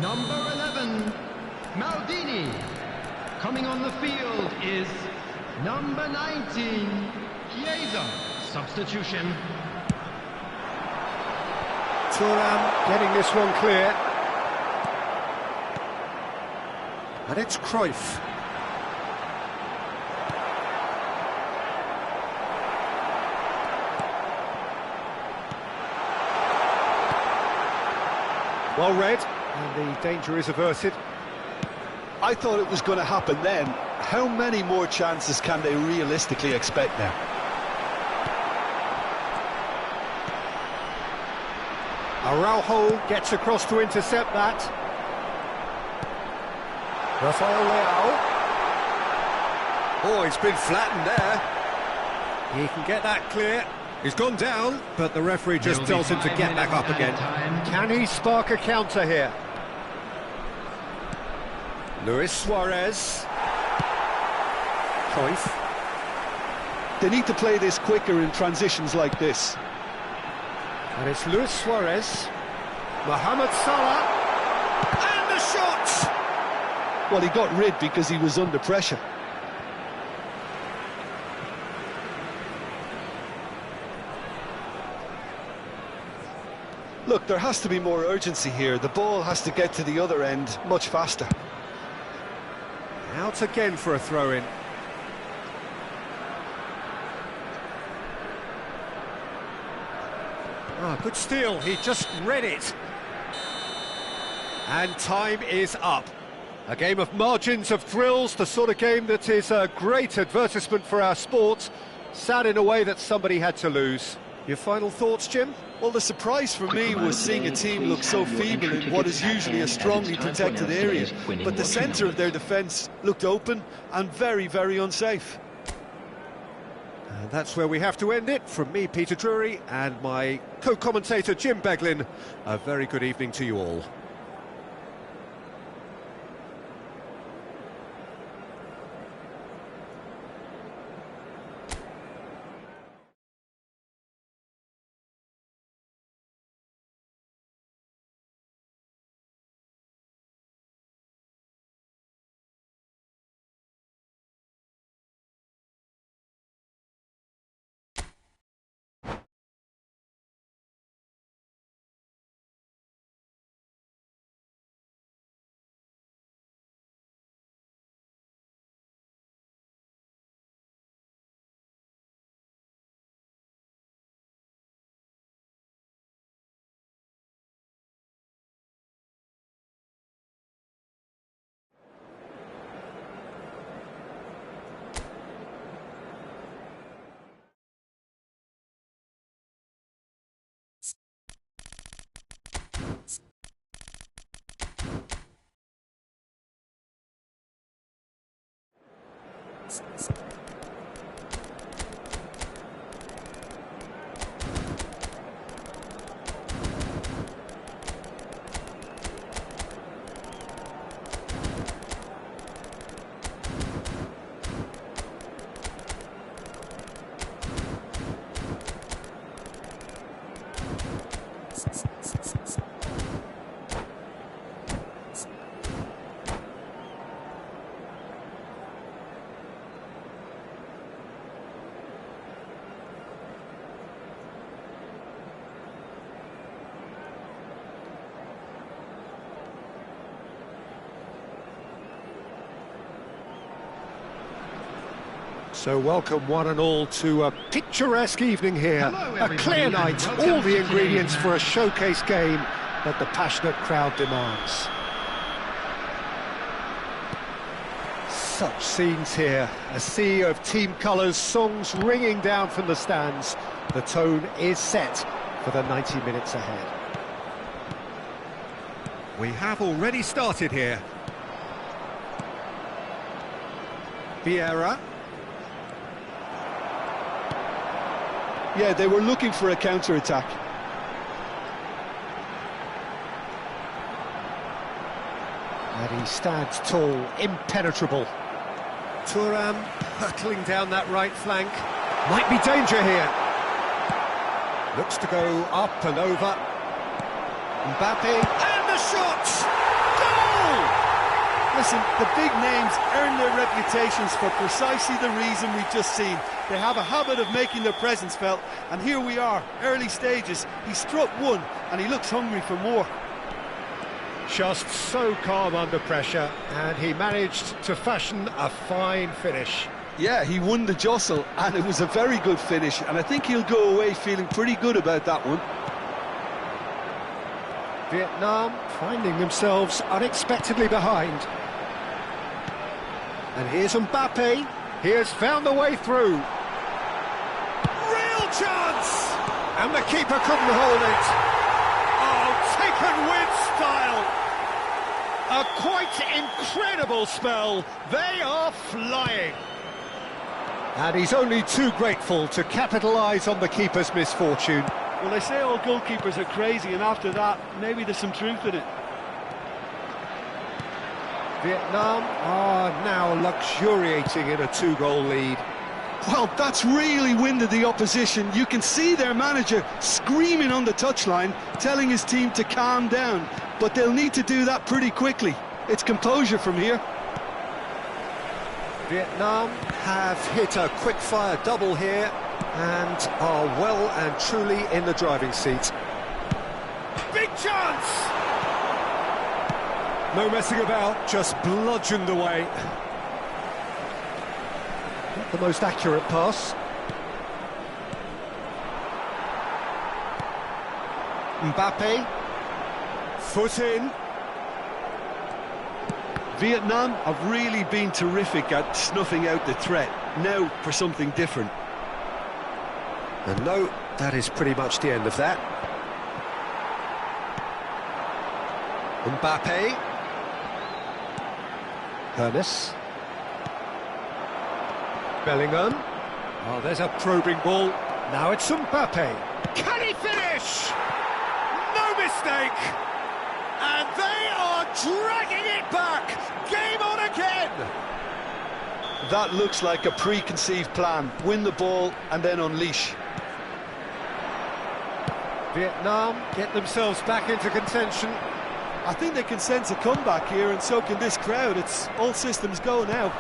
number 11, Maldini. Coming on the field is number 19, Chiesa. Substitution. Thuram getting this one clear. And it's Cruyff. Well read, and the danger is averted. I thought it was going to happen then. How many more chances can they realistically expect now? Araujo gets across to intercept that. Rafael Leao. Oh, he's been flattened there. He can get that clear. He's gone down, but the referee just tells him to get back up again. Can he spark a counter here? Luis Suarez. Cruyff. They need to play this quicker in transitions like this. And it's Luis Suarez. Mohamed Salah. And the shot! Well, he got rid because he was under pressure. Look, there has to be more urgency here. The ball has to get to the other end much faster. Out again for a throw-in. Ah, good steal. He just read it. And time is up. A game of margins of thrills, the sort of game that is a great advertisement for our sport. Sad in a way that somebody had to lose. Your final thoughts, Jim? Well, the surprise for me was seeing a team look so feeble in what is usually a strongly protected area. But the centre of their defence looked open and very, very unsafe. And that's where we have to end it. From me, Peter Drury, and my co-commentator, Jim Beglin. A very good evening to you all. So welcome one and all to a picturesque evening here. A clear night, all the ingredients for a showcase game that the passionate crowd demands. Such scenes here, a sea of team colours, songs ringing down from the stands. The tone is set for the 90 minutes ahead. We have already started here. Vieira. Yeah, they were looking for a counter-attack. And he stands tall, impenetrable. Thuram hurtling down that right flank. Might be danger here. Looks to go up and over. Mbappe, and the shot! Goal! Listen, the big names earn their reputations for precisely the reason we've just seen. They have a habit of making their presence felt, and here we are, early stages. He struck one, and he looks hungry for more. Just so calm under pressure, and he managed to fashion a fine finish. Yeah, he won the jostle, and it was a very good finish, and I think he'll go away feeling pretty good about that one. Vietnam finding themselves unexpectedly behind. And here's Mbappe. He has found the way through. Real chance! And the keeper couldn't hold it. Oh, taken with style. A quite incredible spell. They are flying. And he's only too grateful to capitalise on the keeper's misfortune. Well, they say all goalkeepers are crazy, and after that, maybe there's some truth in it. Vietnam are now luxuriating in a 2-goal lead. Well, that's really winded the opposition. You can see their manager screaming on the touchline, telling his team to calm down. But they'll need to do that pretty quickly. It's composure from here. Vietnam have hit a quick-fire double here and are well and truly in the driving seat. Big chance! No messing about, just bludgeoned away. Not the most accurate pass. Mbappe. Foot in. Vietnam have really been terrific at snuffing out the threat. Now for something different. And no, that is pretty much the end of that. Mbappe. Hermes. Bellingham. Oh, there's a probing ball. Now it's Mbappe. Can he finish? No mistake. And they are dragging it back. Game on again. That looks like a preconceived plan. Win the ball and then unleash. Vietnam get themselves back into contention. I think they can sense a comeback here, and so can this crowd. It's all systems go now.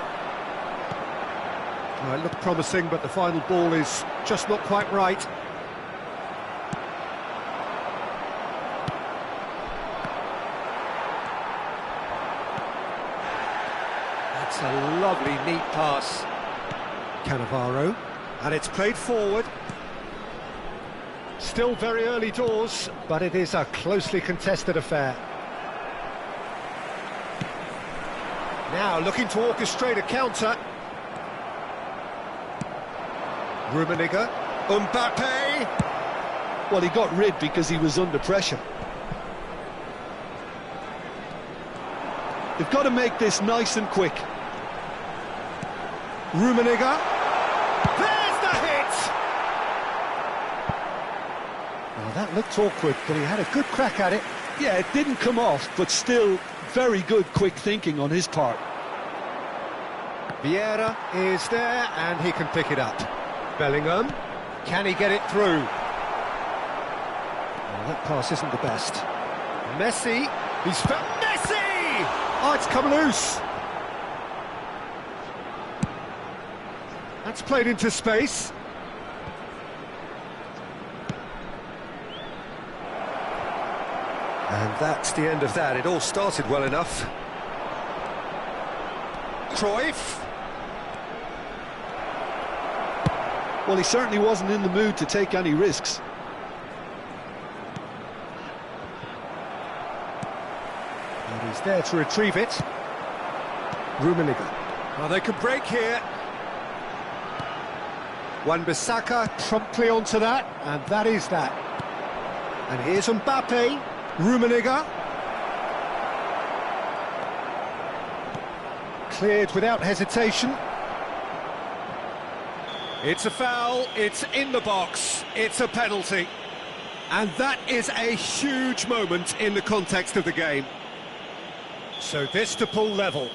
Oh, it looked promising, but the final ball is just not quite right. That's a lovely, neat pass. Cannavaro, and it's played forward. Still very early doors, but it is a closely contested affair. Now looking to orchestrate a counter. Rummenigge. Mbappe. Well, he got rid because he was under pressure. They've got to make this nice and quick. Rummenigge. There's the hit! Well, that looked awkward, but he had a good crack at it. Yeah, it didn't come off, but still very good quick thinking on his part. Vieira is there, and he can pick it up. Bellingham, can he get it through? Oh, that pass isn't the best. Messi, he's found Messi! Oh, it's come loose. That's played into space. And that's the end of that. It all started well enough. Cruyff. Well, he certainly wasn't in the mood to take any risks. And he's there to retrieve it. Rummenigge. Well, they could break here. Wan-Bissaka promptly onto that, and that is that. And here's Mbappe. Rummenigge. Cleared without hesitation. It's a foul, it's in the box, it's a penalty. And that is a huge moment in the context of the game. So this to pull level.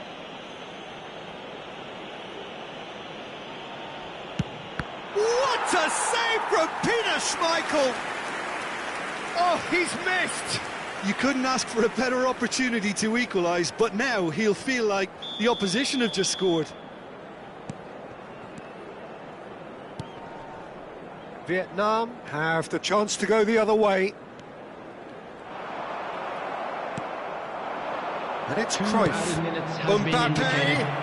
What a save from Peter Schmeichel! Oh, he's missed! You couldn't ask for a better opportunity to equalise, but now he'll feel like the opposition have just scored. Vietnam have the chance to go the other way. And it's Cruyff. Mbappe!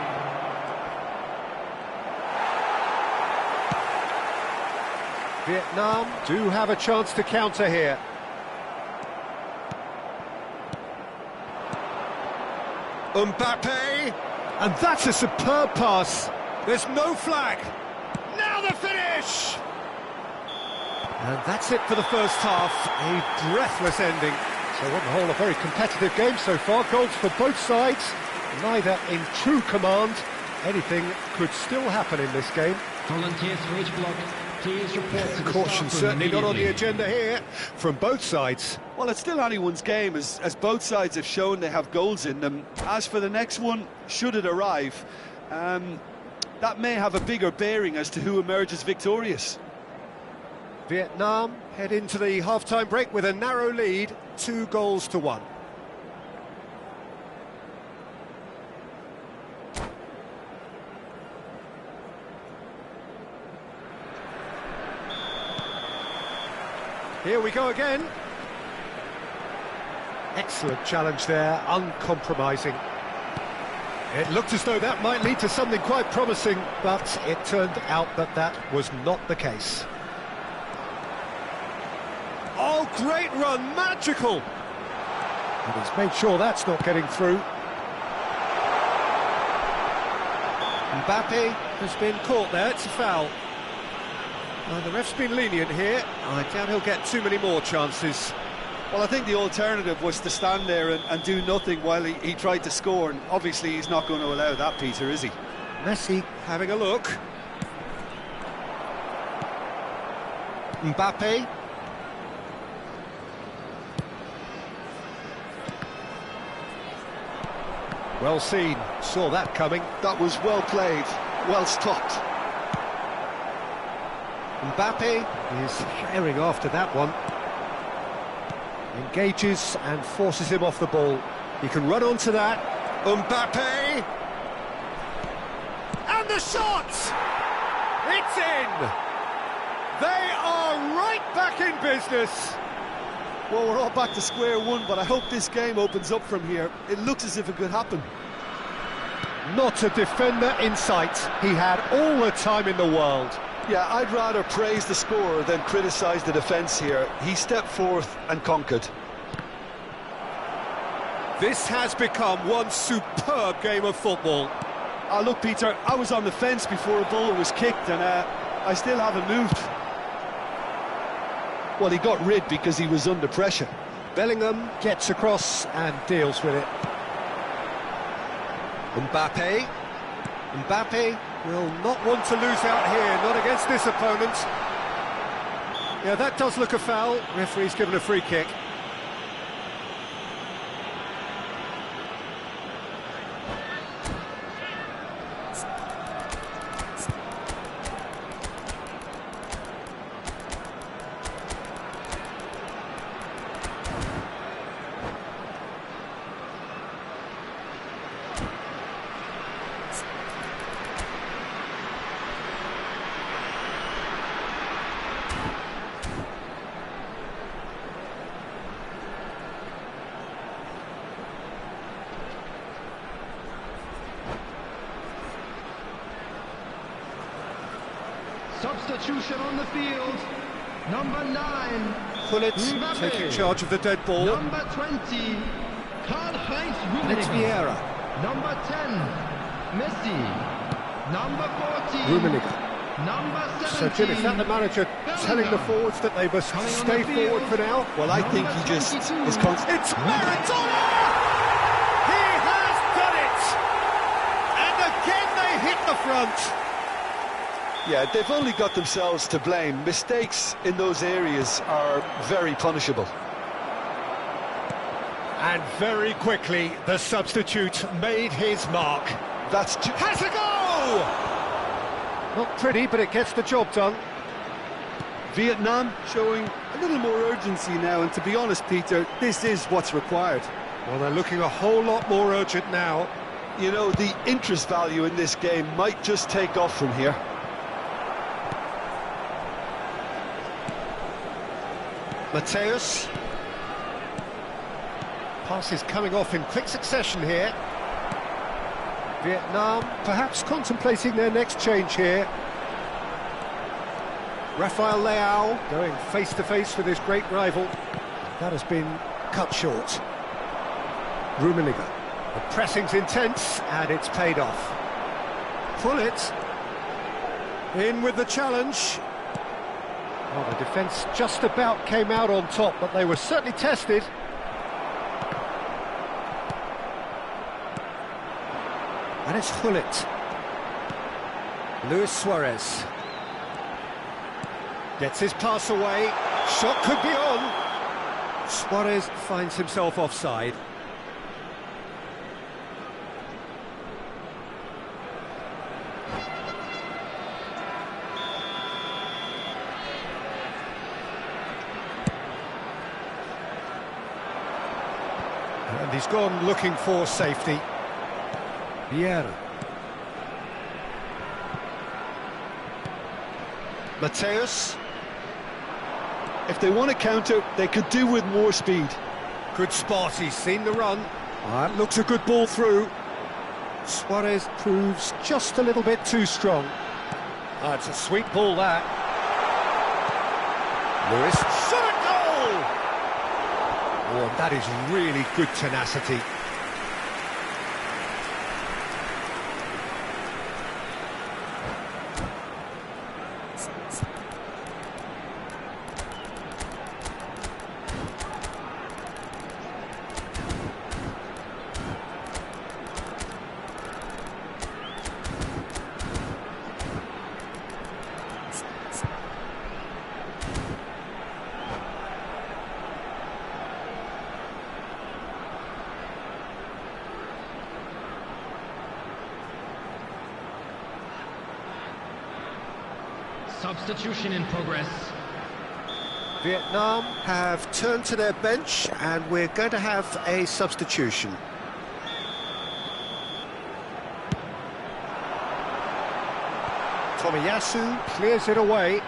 Vietnam do have a chance to counter here. Mbappe! And that's a superb pass. There's no flag. Now the finish! And that's it for the first half. A breathless ending. So on the whole, a very competitive game so far. Goals for both sides, neither in true command. Anything could still happen in this game. Volunteers for each block, please report to the Caution staff room certainly not on the immediately. agenda here from both sides. Well, it's still anyone's game, as both sides have shown they have goals in them. As for the next one, should it arrive, that may have a bigger bearing as to who emerges victorious. Vietnam head into the half-time break with a narrow lead, 2-1. Here we go again. Excellent challenge there, uncompromising. It looked as though that might lead to something quite promising, but it turned out that that was not the case. Oh, great run, magical! And he's made sure that's not getting through. Mbappe has been caught there, it's a foul. Well, the ref's been lenient here. I doubt he'll get too many more chances. Well, I think the alternative was to stand there and do nothing while he tried to score, and obviously he's not going to allow that, Peter, is he? Messi having a look. Mbappe. Well seen, saw that coming. That was well played, well stopped. Mbappe is herring after that one. Engages and forces him off the ball. He can run onto that. Mbappe! And the shot! It's in! They are right back in business! Well, we're all back to square one, but I hope this game opens up from here. It looks as if it could happen. Not a defender in sight. He had all the time in the world. Yeah, I'd rather praise the scorer than criticise the defence here. He stepped forth and conquered. This has become one superb game of football. Look, Peter, I was on the fence before a ball was kicked, and I still haven't moved. Well, he got rid because he was under pressure. Bellingham gets across and deals with it. Mbappe. Mbappe will not want to lose out here, not against this opponent. Yeah, that does look a foul. Referee's given a free kick. Substitution on the field. Number 9. Gullit Mbappe. taking charge of the dead ball. Number 20. Karl-Heinz It's Rummenigge. Vieira. Number 10. Messi. Number 14. Rummenigge. Number 17. So, Jim, is that the manager telling the forwards that they must Coming on stay the field. forward for now? Well, I think he just is constant. It's Maradona! He has done it! And again they hit the front. Yeah, they've only got themselves to blame. Mistakes in those areas are very punishable. And very quickly, the substitute made his mark. Has a go! Not pretty, but it gets the job done. Vietnam showing a little more urgency now, and to be honest, Peter, this is what's required. Well, they're looking a whole lot more urgent now. You know, the interest value in this game might just take off from here. Mateus. Pass is coming off in quick succession here. Vietnam perhaps contemplating their next change here. Rafael Leao going face-to-face with his great rival. That has been cut short. Rummenigge. The pressing's intense, and it's paid off. Gullit in with the challenge. Well, the defence just about came out on top, but they were certainly tested. And it's Gullit. Luis Suarez. Gets his pass away. Shot could be on. Suarez finds himself offside. And he's gone looking for safety. Vieira. Mateus. If they want to counter, they could do with more speed. Good spot, he's seen the run. That looks a good ball through. Suarez proves just a little bit too strong. It's a sweet ball, that. Lewis, shot at goal! Oh, that is really good tenacity. Substitution in progress. Vietnam have turned to their bench, and we're going to have a substitution. Tomiyasu clears it away.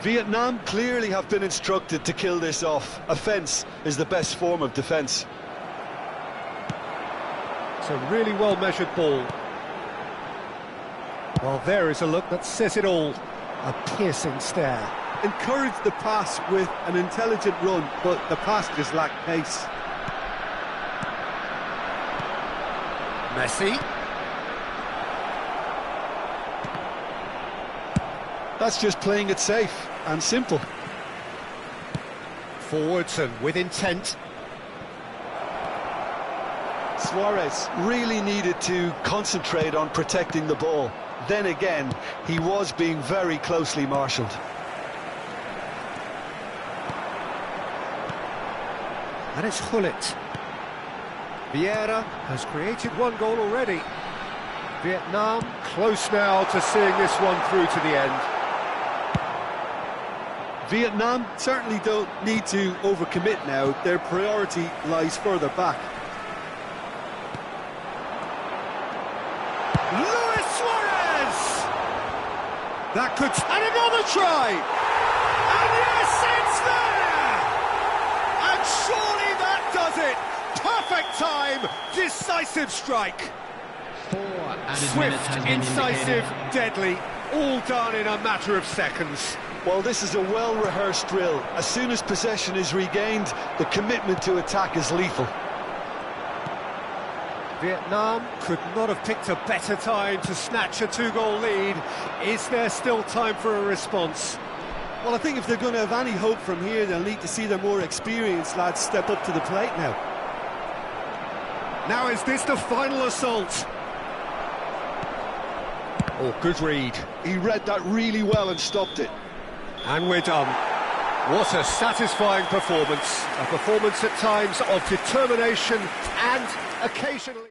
Vietnam clearly have been instructed to kill this off. Offence is the best form of defence. It's a really well-measured ball. Well, there is a look that says it all. A piercing stare. Encouraged the pass with an intelligent run, but the pass just lacked pace. Messi. That's just playing it safe and simple. Forwards and with intent. Suarez really needed to concentrate on protecting the ball. Then again, he was being very closely marshalled. And it's Gullit. Vieira has created one goal already. Vietnam close now to seeing this one through to the end. Vietnam certainly don't need to overcommit now. Their priority lies further back. Luis Suarez! That could... And another try! And yes, it's there! And surely that does it! Perfect time, decisive strike. 4 added minutes Swift, has been incisive, indicated. deadly, all done in a matter of seconds. Well, this is a well-rehearsed drill. As soon as possession is regained, the commitment to attack is lethal. Vietnam could not have picked a better time to snatch a two-goal lead. Is there still time for a response? Well, I think if they're going to have any hope from here, they'll need to see their more experienced lads step up to the plate now. Now is this the final assault? Oh, good read. He read that really well and stopped it. And we're done. What a satisfying performance. A performance at times of determination and occasionally...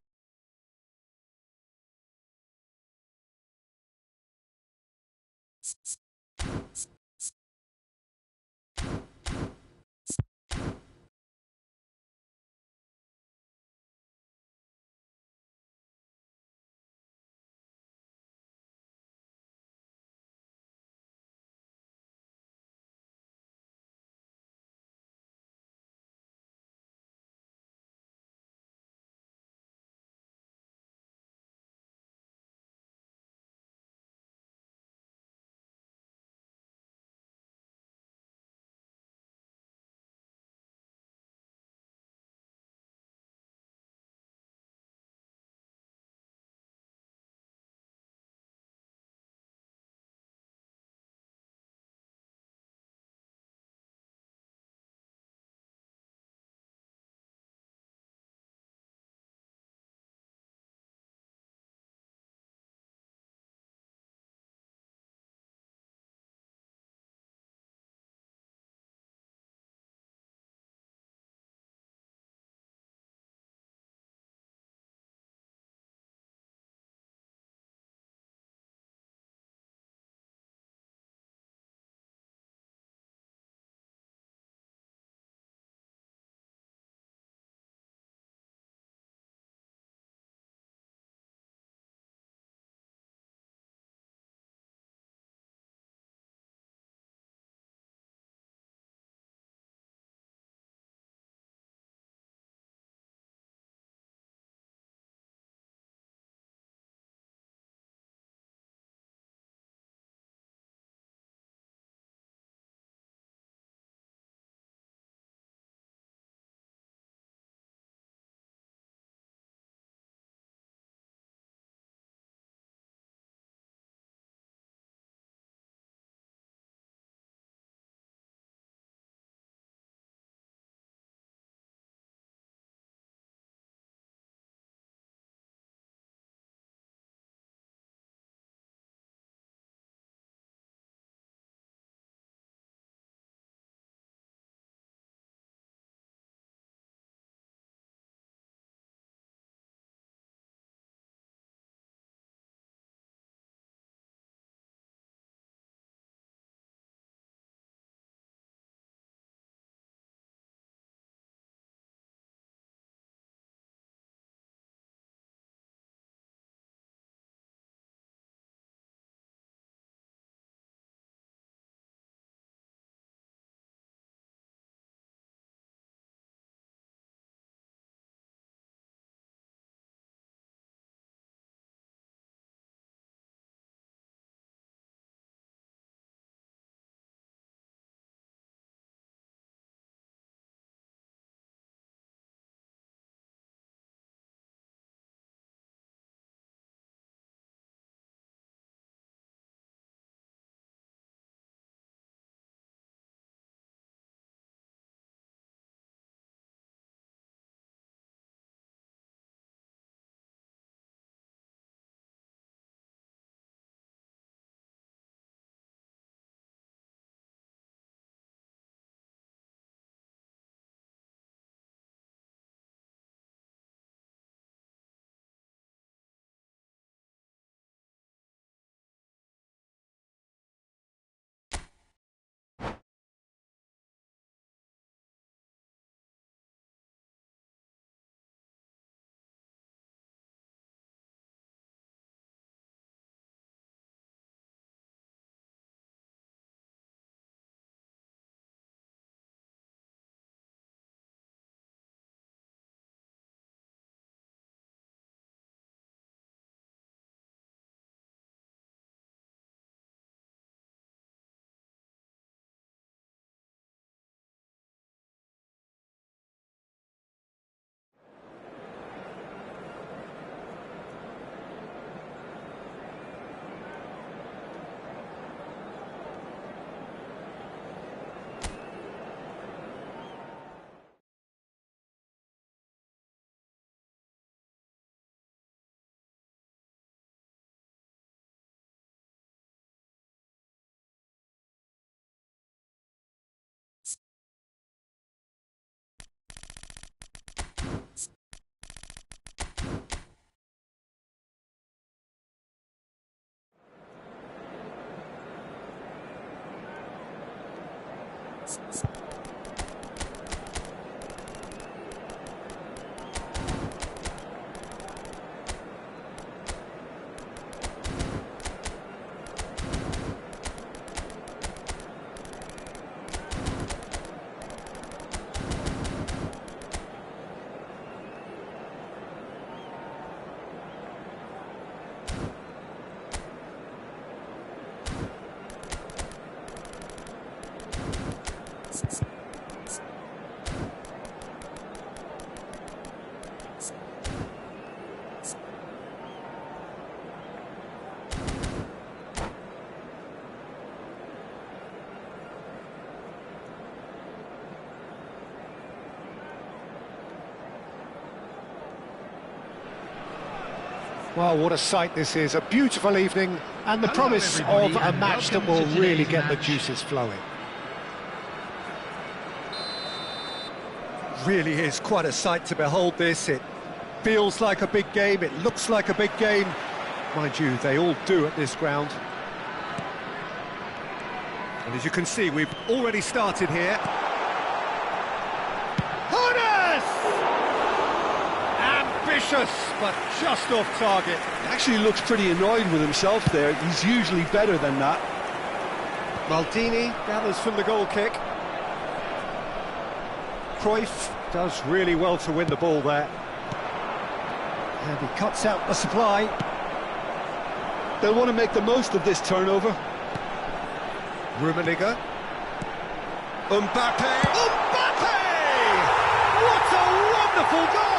Well, what a sight this is. A beautiful evening and the promise of a match that will really get the juices flowing. Really is quite a sight to behold this. It feels like a big game, it looks like a big game. Mind you, they all do at this ground. And as you can see, we've already started here. Ambitious, but just off target. Actually looks pretty annoyed with himself there. He's usually better than that. Maldini gathers from the goal kick. Cruyff does really well to win the ball there. And he cuts out the supply. They'll want to make the most of this turnover. Rummenigge. Mbappe! Mbappe! What a wonderful goal!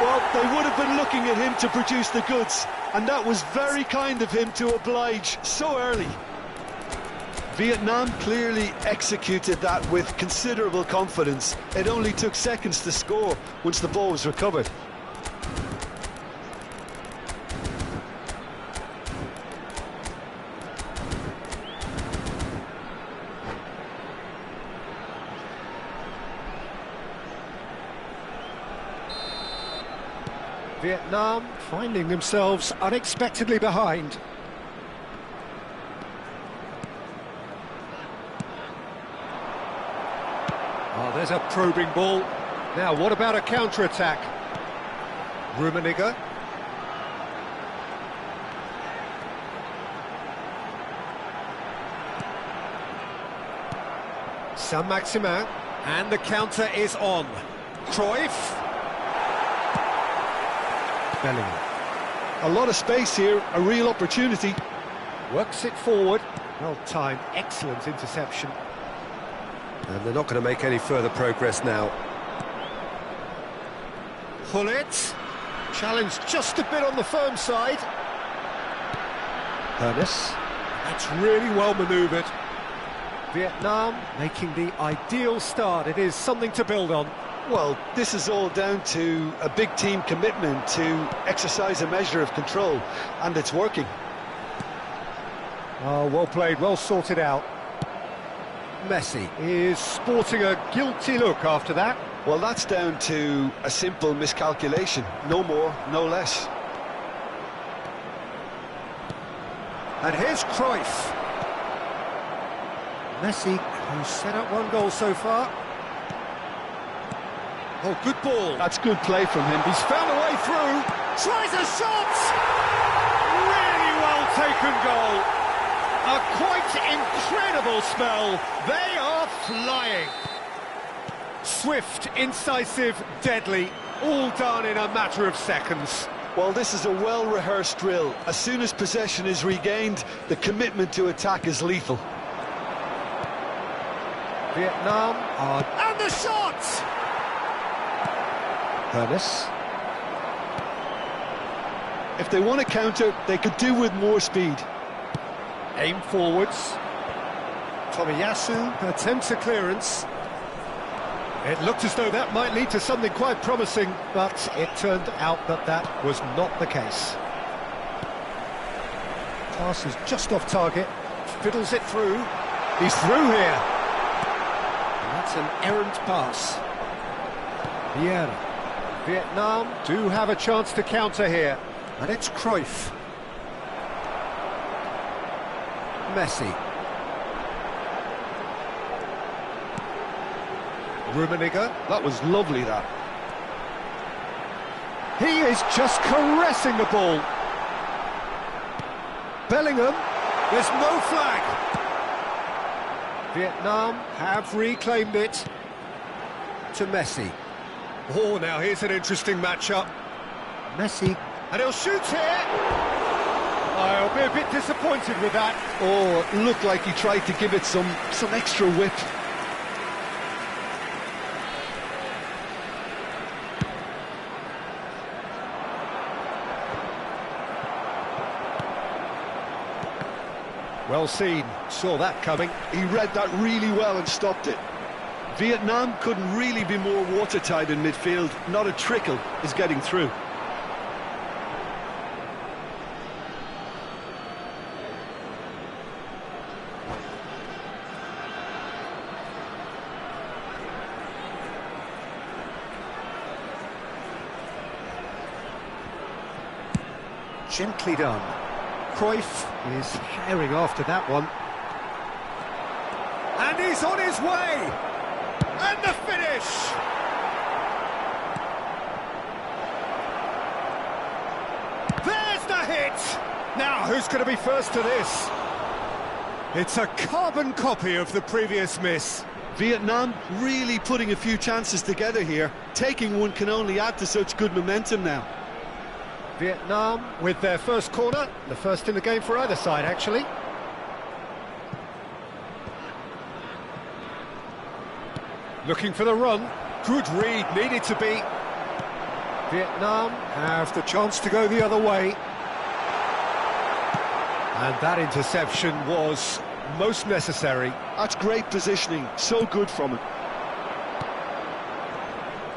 Well, they would have been looking at him to produce the goods, and that was very kind of him to oblige so early. Vietnam clearly executed that with considerable confidence. It only took seconds to score once the ball was recovered. Vietnam finding themselves unexpectedly behind. Oh, there's a probing ball. Now, what about a counter-attack? Rummenigge. Saint-Maximin. And the counter is on. Cruyff. Bellingham. A lot of space here, a real opportunity. Works it forward. Well timed, excellent interception. And they're not going to make any further progress now. Gullit. Challenged just a bit on the firm side. Ernest. That's really well manoeuvred. Vietnam making the ideal start. It is something to build on. Well, this is all down to a big team commitment to exercise a measure of control, and it's working. Oh, well played, well sorted out. Messi is sporting a guilty look after that. Well, that's down to a simple miscalculation, no more, no less. And here's Cruyff. Messi, who's set up one goal so far. Oh, good ball. That's good play from him. He's found a way through. Tries a shot! Really well taken goal. A quite incredible spell. They are flying. Swift, incisive, deadly. All done in a matter of seconds. Well, this is a well-rehearsed drill. As soon as possession is regained, the commitment to attack is lethal. Vietnam are... And the shot! Ernest. If they want to counter, they could do with more speed. Aim forwards. Tomiyasu attempts a clearance. It looked as though that might lead to something quite promising, but it turned out that that was not the case. Pass is just off target. Fiddles it through. He's through here. And that's an errant pass. Vieira. Vietnam do have a chance to counter here, and it's Cruyff. Messi. Rummenigge. That was lovely, that. He is just caressing the ball. Bellingham. There's no flag. Vietnam have reclaimed it to Messi. Oh, now here's an interesting matchup. Messi. And he'll shoot here. I'll be a bit disappointed with that. Oh, it looked like he tried to give it some extra whip. Well seen, saw that coming. He read that really well and stopped it. Vietnam couldn't really be more watertight in midfield. Not a trickle is getting through. Gently done. Cruyff is herring after that one. And he's on his way! And the finish! There's the hit! Now, who's going to be first to this? It's a carbon copy of the previous miss. Vietnam really putting a few chances together here. Taking one can only add to such good momentum now. Vietnam with their first corner, the first in the game for either side, actually. Looking for the run. Good read, needed to be. Vietnam have the chance to go the other way. And that interception was most necessary. That's great positioning, so good from him.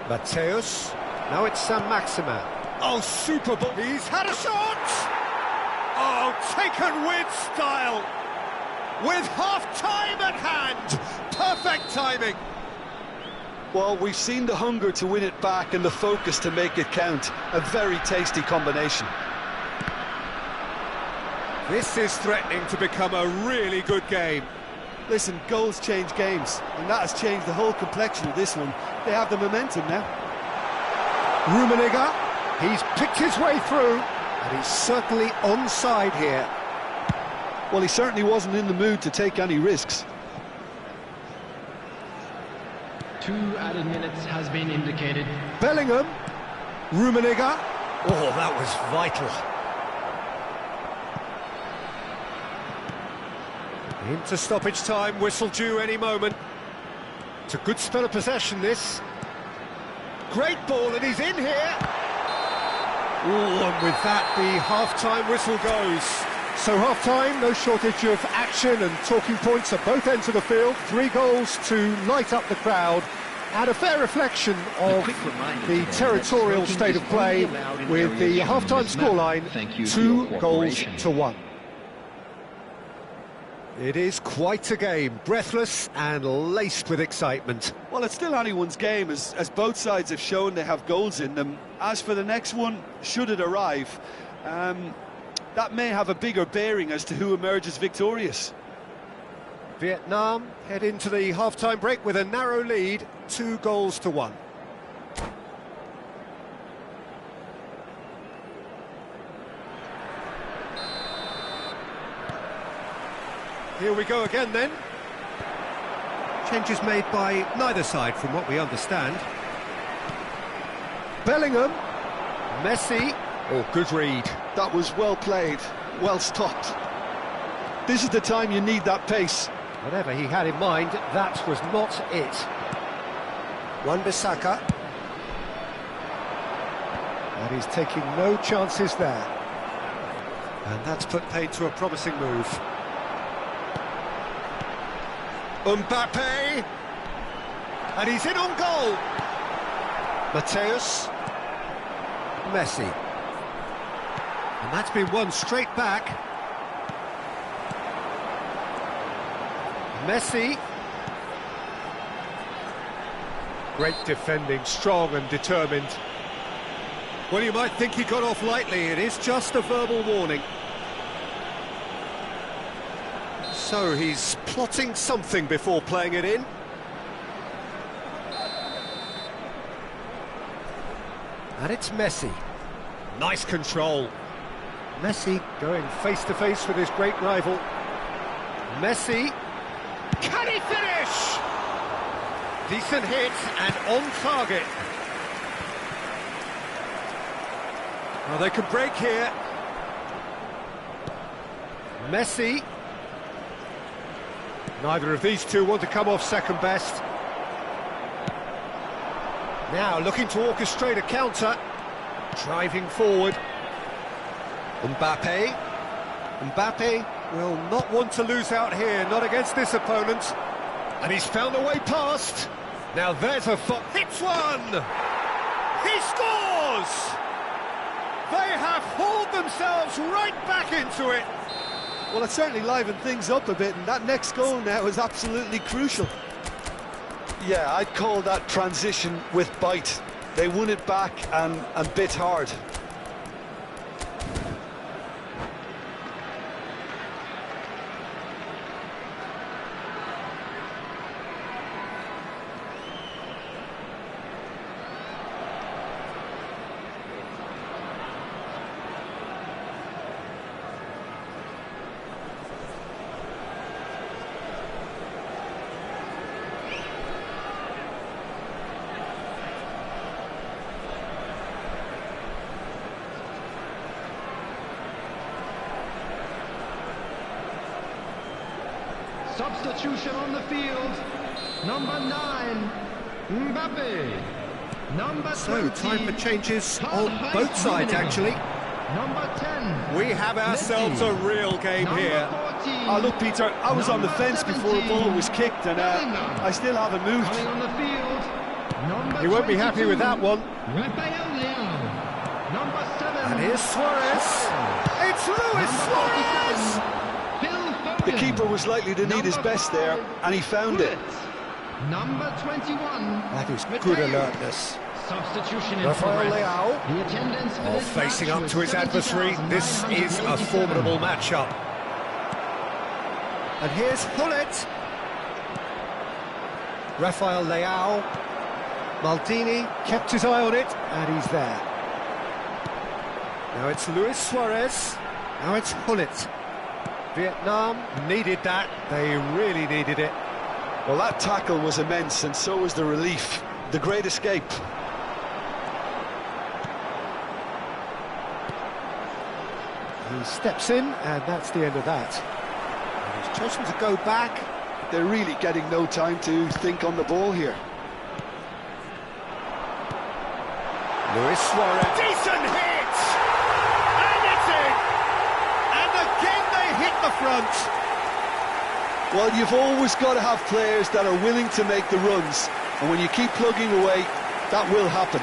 Mateus, now it's Saint-Maximin. Oh, super ball. He's had a shot! Oh, taken with style. With half-time at hand. Perfect timing. Well, we've seen the hunger to win it back and the focus to make it count. A very tasty combination. This is threatening to become a really good game. Listen, goals change games, and that has changed the whole complexion of this one. They have the momentum now. Rummenigge. He's picked his way through, and he's certainly onside here. Well, he certainly wasn't in the mood to take any risks. 2 added minutes has been indicated. Bellingham. Rummenigge. Oh, that was vital. Into stoppage time, whistle due any moment. It's a good spell of possession, this. Great ball, and he's in here. Oh, and with that, the half-time whistle goes. So half-time, no shortage of action and talking points at both ends of the field. 3 goals to light up the crowd, and a fair reflection of the territorial state of play with the half-time scoreline, 2 goals to 1. It is quite a game, breathless and laced with excitement. Well, it's still anyone's game, as both sides have shown they have goals in them. As for the next one, should it arrive, that may have a bigger bearing as to who emerges victorious. Vietnam head into the half-time break with a narrow lead, 2 goals to 1. Here we go again then. Changes made by neither side from what we understand. Bellingham. Messi. Oh, good read. That was well played, well stopped. This is the time you need that pace. Whatever he had in mind, that was not it. Wan-Bissaka. And he's taking no chances there. And that's put paid to a promising move. Mbappe, and he's in on goal. Mateus, Messi, and that's been won straight back. Messi, great defending, strong and determined. Well, you might think he got off lightly. It is just a verbal warning. So he's plotting something before playing it in. And it's Messi. Nice control. Messi going face-to-face with his great rival. Messi. Can he finish? Decent hit and on target. Well, they could break here. Messi. Neither of these two want to come off second best. Now looking to orchestrate a counter. Driving forward. Mbappe. Mbappe will not want to lose out here, not against this opponent. And he's found a way past. Now there's a hits one! He scores! They have hauled themselves right back into it. Well, it certainly livened things up a bit, and that next goal now is absolutely crucial. Yeah, I'd call that transition with bite. They won it back and bit hard. Substitution on the field. Number 9, Mbappe. Number 20. So, time for changes on both sides, actually. Number 10. We have ourselves a real game here. Oh, look, Peter, I was on the fence before the ball was kicked, and I still haven't moved. Coming on the field. Number You won't be happy with that one. Rafael Leão. Number 7. And here's Suarez. It's Luis Suarez! The keeper was likely to need his best there, and he found it. Number 21. That is good alertness. Substitution in Rafael progress. Leão. The attendance for this Facing match up was to his adversary, this is a 70,987. formidable matchup. And here's Hullet. Rafael Leão. Maldini kept his eye on it, and he's there. Now it's Luis Suarez. Now it's Hullet. Vietnam needed that. They really needed it. Well, that tackle was immense, and so was the relief. The great escape. He steps in, and that's the end of that. And he's chosen to go back. They're really getting no time to think on the ball here. Luis Suarez. Decent hit! And it's in! And again they hit the front. Well, you've always got to have players that are willing to make the runs, and when you keep plugging away, that will happen.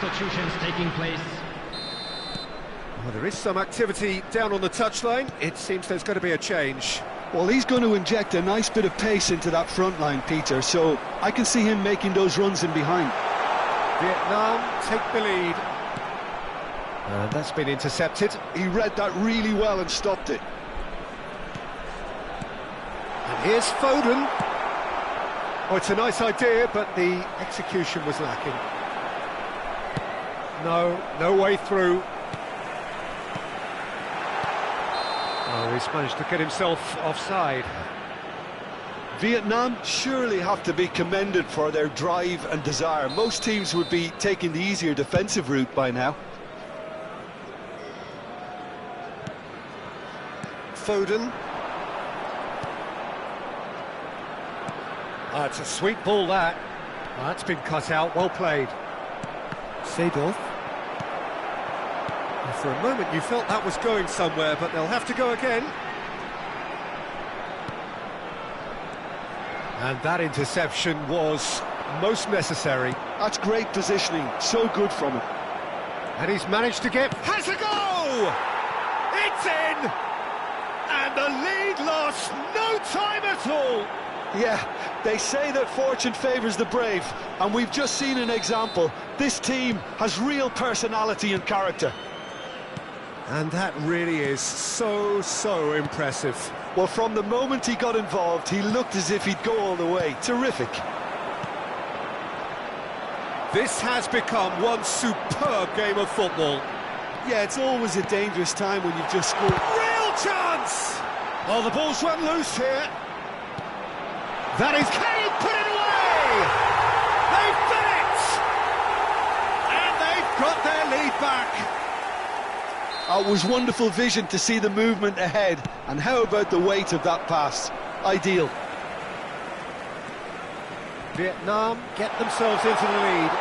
Substitutions taking place. Well, there is some activity down on the touchline. It seems there's going to be a change. Well, he's going to inject a nice bit of pace into that front line, Peter, so I can see him making those runs in behind. Vietnam take the lead. And that's been intercepted. He read that really well and stopped it. And here's Foden. Oh, it's a nice idea, but the execution was lacking. No way through. Oh, he's managed to get himself offside. Vietnam surely have to be commended for their drive and desire. Most teams would be taking the easier defensive route by now. Foden. Oh, it's a sweet ball, that. Oh, that's been cut out, well played. Seedorf. For a moment you felt that was going somewhere, but they'll have to go again. And that interception was most necessary. That's great positioning, so good from him. And he's managed to get... Has a go! It's in! And the lead lost no time at all! Yeah, they say that fortune favours the brave, and we've just seen an example. This team has real personality and character. And that really is so impressive. Well, from the moment he got involved, he looked as if he'd go all the way. Terrific. This has become one superb game of football. Yeah, it's always a dangerous time when you've just scored. Real chance! Oh, the ball's run loose here. That is... Can he put it away? They've done it! And they've got their lead back. It was wonderful vision to see the movement ahead, and how about the weight of that pass? Ideal. Vietnam get themselves into the lead.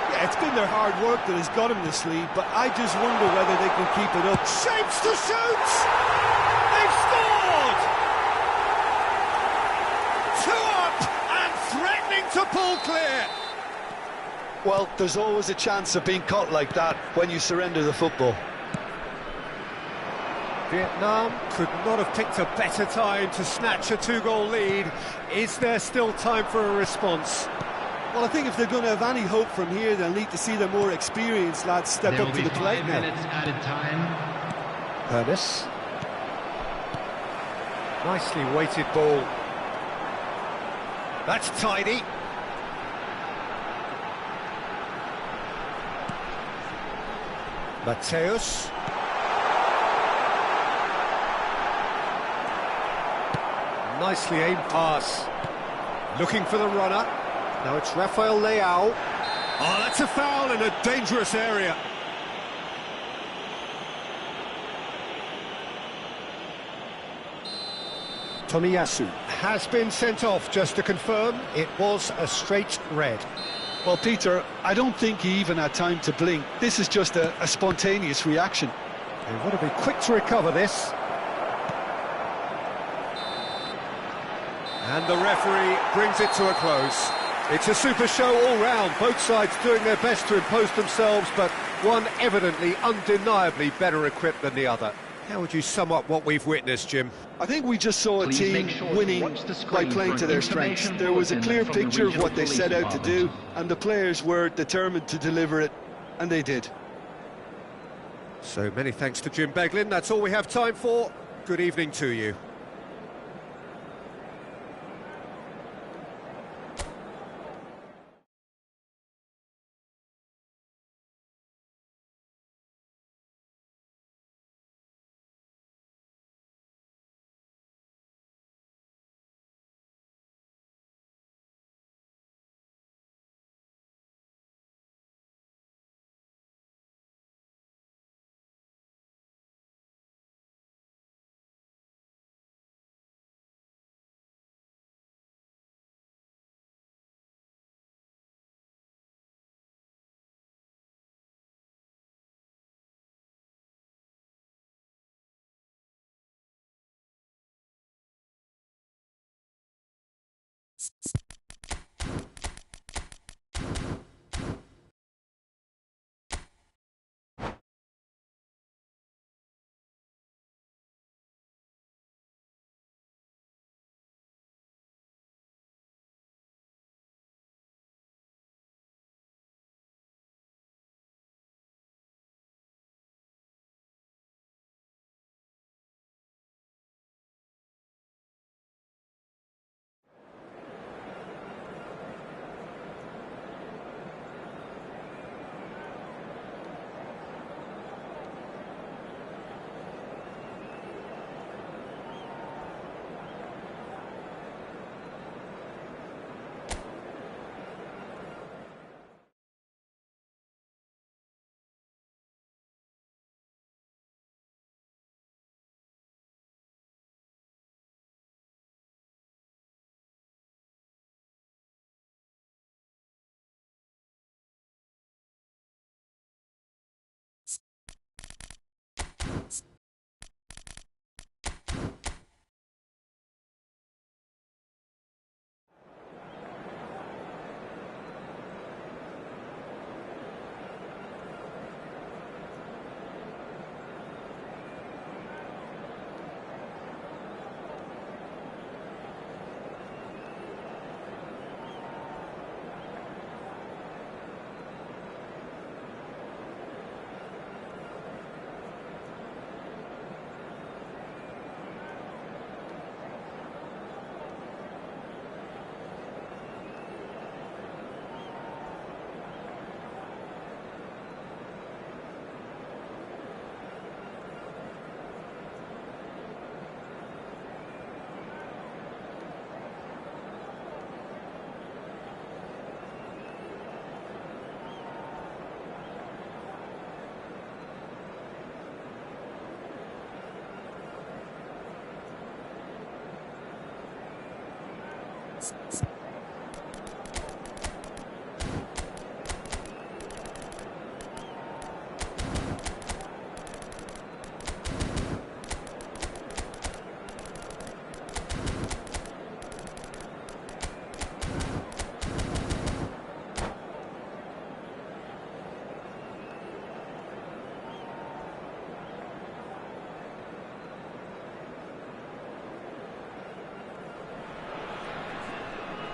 Yeah, it's been their hard work that has got them this lead, but I just wonder whether they can keep it up. Shapes to shoot! They've scored! 2 up and threatening to pull clear. Well, there's always a chance of being caught like that when you surrender the football. Vietnam could not have picked a better time to snatch a 2-goal lead. Is there still time for a response? Well, I think if they're going to have any hope from here, they'll need to see the more experienced lads step up to the plate now. 5 minutes added time. Ernest. Nicely weighted ball. That's tidy. Mateus. Nicely aimed pass. Looking for the runner. Now it's Rafael Leao. Oh, that's a foul in a dangerous area. Tomiyasu has been sent off, just to confirm. It was a straight red. Well, Peter, I don't think he even had time to blink. This is just a spontaneous reaction. They've got to be quick to recover this. And the referee brings it to a close. It's a super show all round, both sides doing their best to impose themselves, but one evidently, undeniably better equipped than the other. How would you sum up what we've witnessed, Jim? I think we just saw a Please team make sure to winning watch the by screen playing for to an their strengths. information There was a clear bulletin from the picture of regional what they set police out to do, department. and the players were determined to deliver it, and they did. So many thanks to Jim Beglin. That's all we have time for. Good evening to you.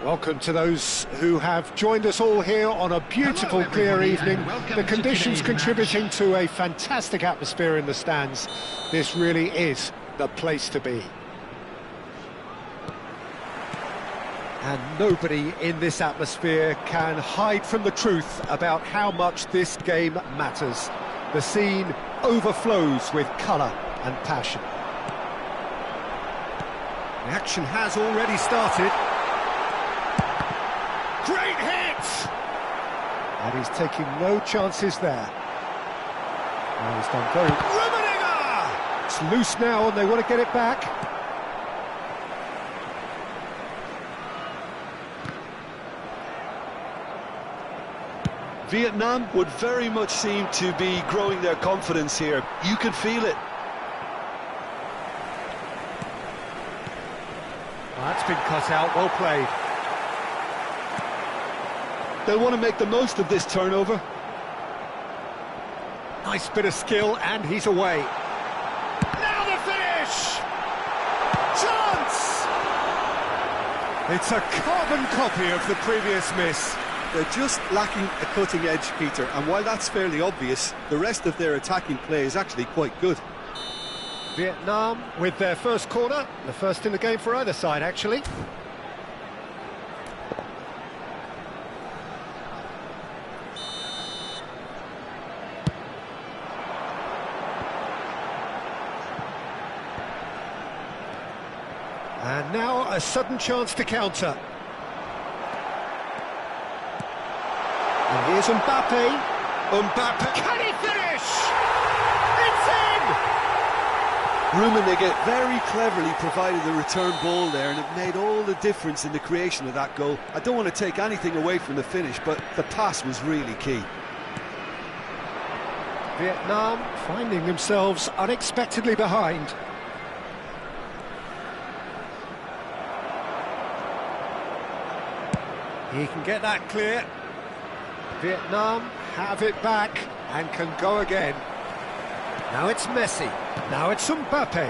Welcome to those who have joined us all here on a beautiful, clear evening. The conditions contributing to a fantastic atmosphere in the stands. This really is the place to be. And nobody in this atmosphere can hide from the truth about how much this game matters. The scene overflows with colour and passion. The action has already started. Great hit! And he's taking no chances there. Now he's done very... Rummenigge! It's loose now and they want to get it back. Vietnam would very much seem to be growing their confidence here. You can feel it. Well, that's been cut out, well played. They'll want to make the most of this turnover. Nice bit of skill, and he's away. Now the finish! Chance! It's a carbon copy of the previous miss. They're just lacking a cutting edge, Peter, and while that's fairly obvious, the rest of their attacking play is actually quite good. Vietnam with their first corner, the first in the game for either side, actually. And now a sudden chance to counter. And here's Mbappe. Mbappe, can he finish? It's in! Rummenigge very cleverly provided the return ball there, and it made all the difference in the creation of that goal. I don't want to take anything away from the finish, but the pass was really key. Vietnam finding themselves unexpectedly behind. He can get that clear. Vietnam have it back and can go again. Now it's Messi. Now it's Mbappe.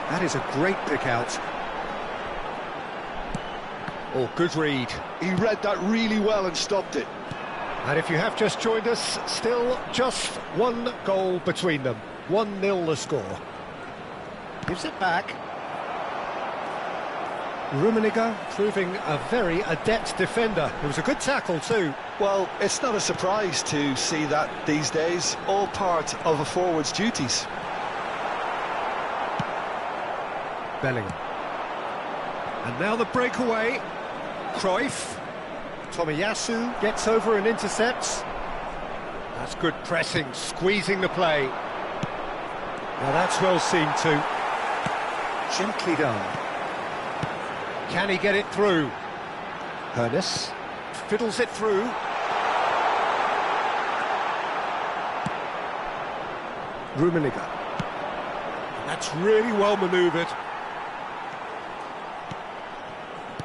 That is a great pick out. Oh, good read. He read that really well and stopped it. And if you have just joined us, still just one goal between them. 1-0 the score. Gives it back. Rummenigge proving a very adept defender. It was a good tackle too. Well, it's not a surprise to see that these days, all part of a forward's duties. Bellingham. And now the breakaway. Cruyff. Tomiyasu gets over and intercepts. That's good pressing, squeezing the play. Now that's well seen too. Gently done. Can he get it through? Hoeneß fiddles it through. Rummenigge. That's really well manoeuvred.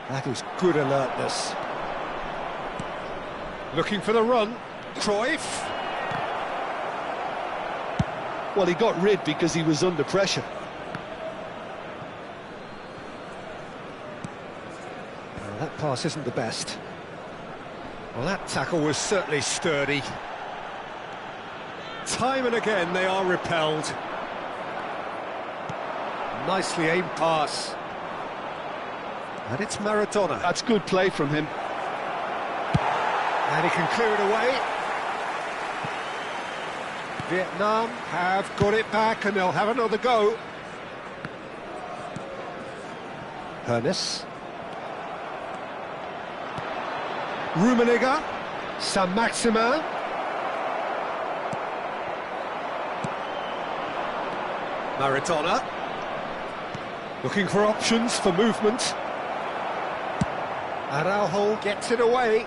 That is good alertness. Looking for the run. Cruyff. Well, he got rid because he was under pressure. That pass isn't the best. Well, that tackle was certainly sturdy. Time and again they are repelled. Nicely aimed pass. And it's Maradona. That's good play from him. And he can clear it away. Vietnam have got it back and they'll have another go. Hoeneß. Rummenigge, Saint-Maximin. Maradona. Looking for options for movement. Araujo gets it away.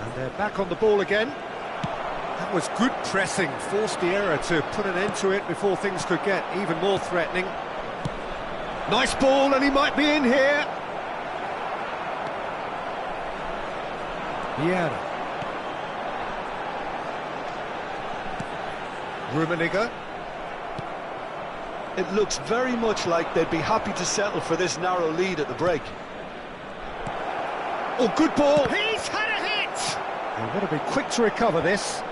And they're back on the ball again. That was good pressing, forced the error to put an end to it before things could get even more threatening. Nice ball, and he might be in here. Vieira. Rummenigge. It looks very much like they'd be happy to settle for this narrow lead at the break. Oh, good ball. He's had a hit. They've got to be quick to recover this.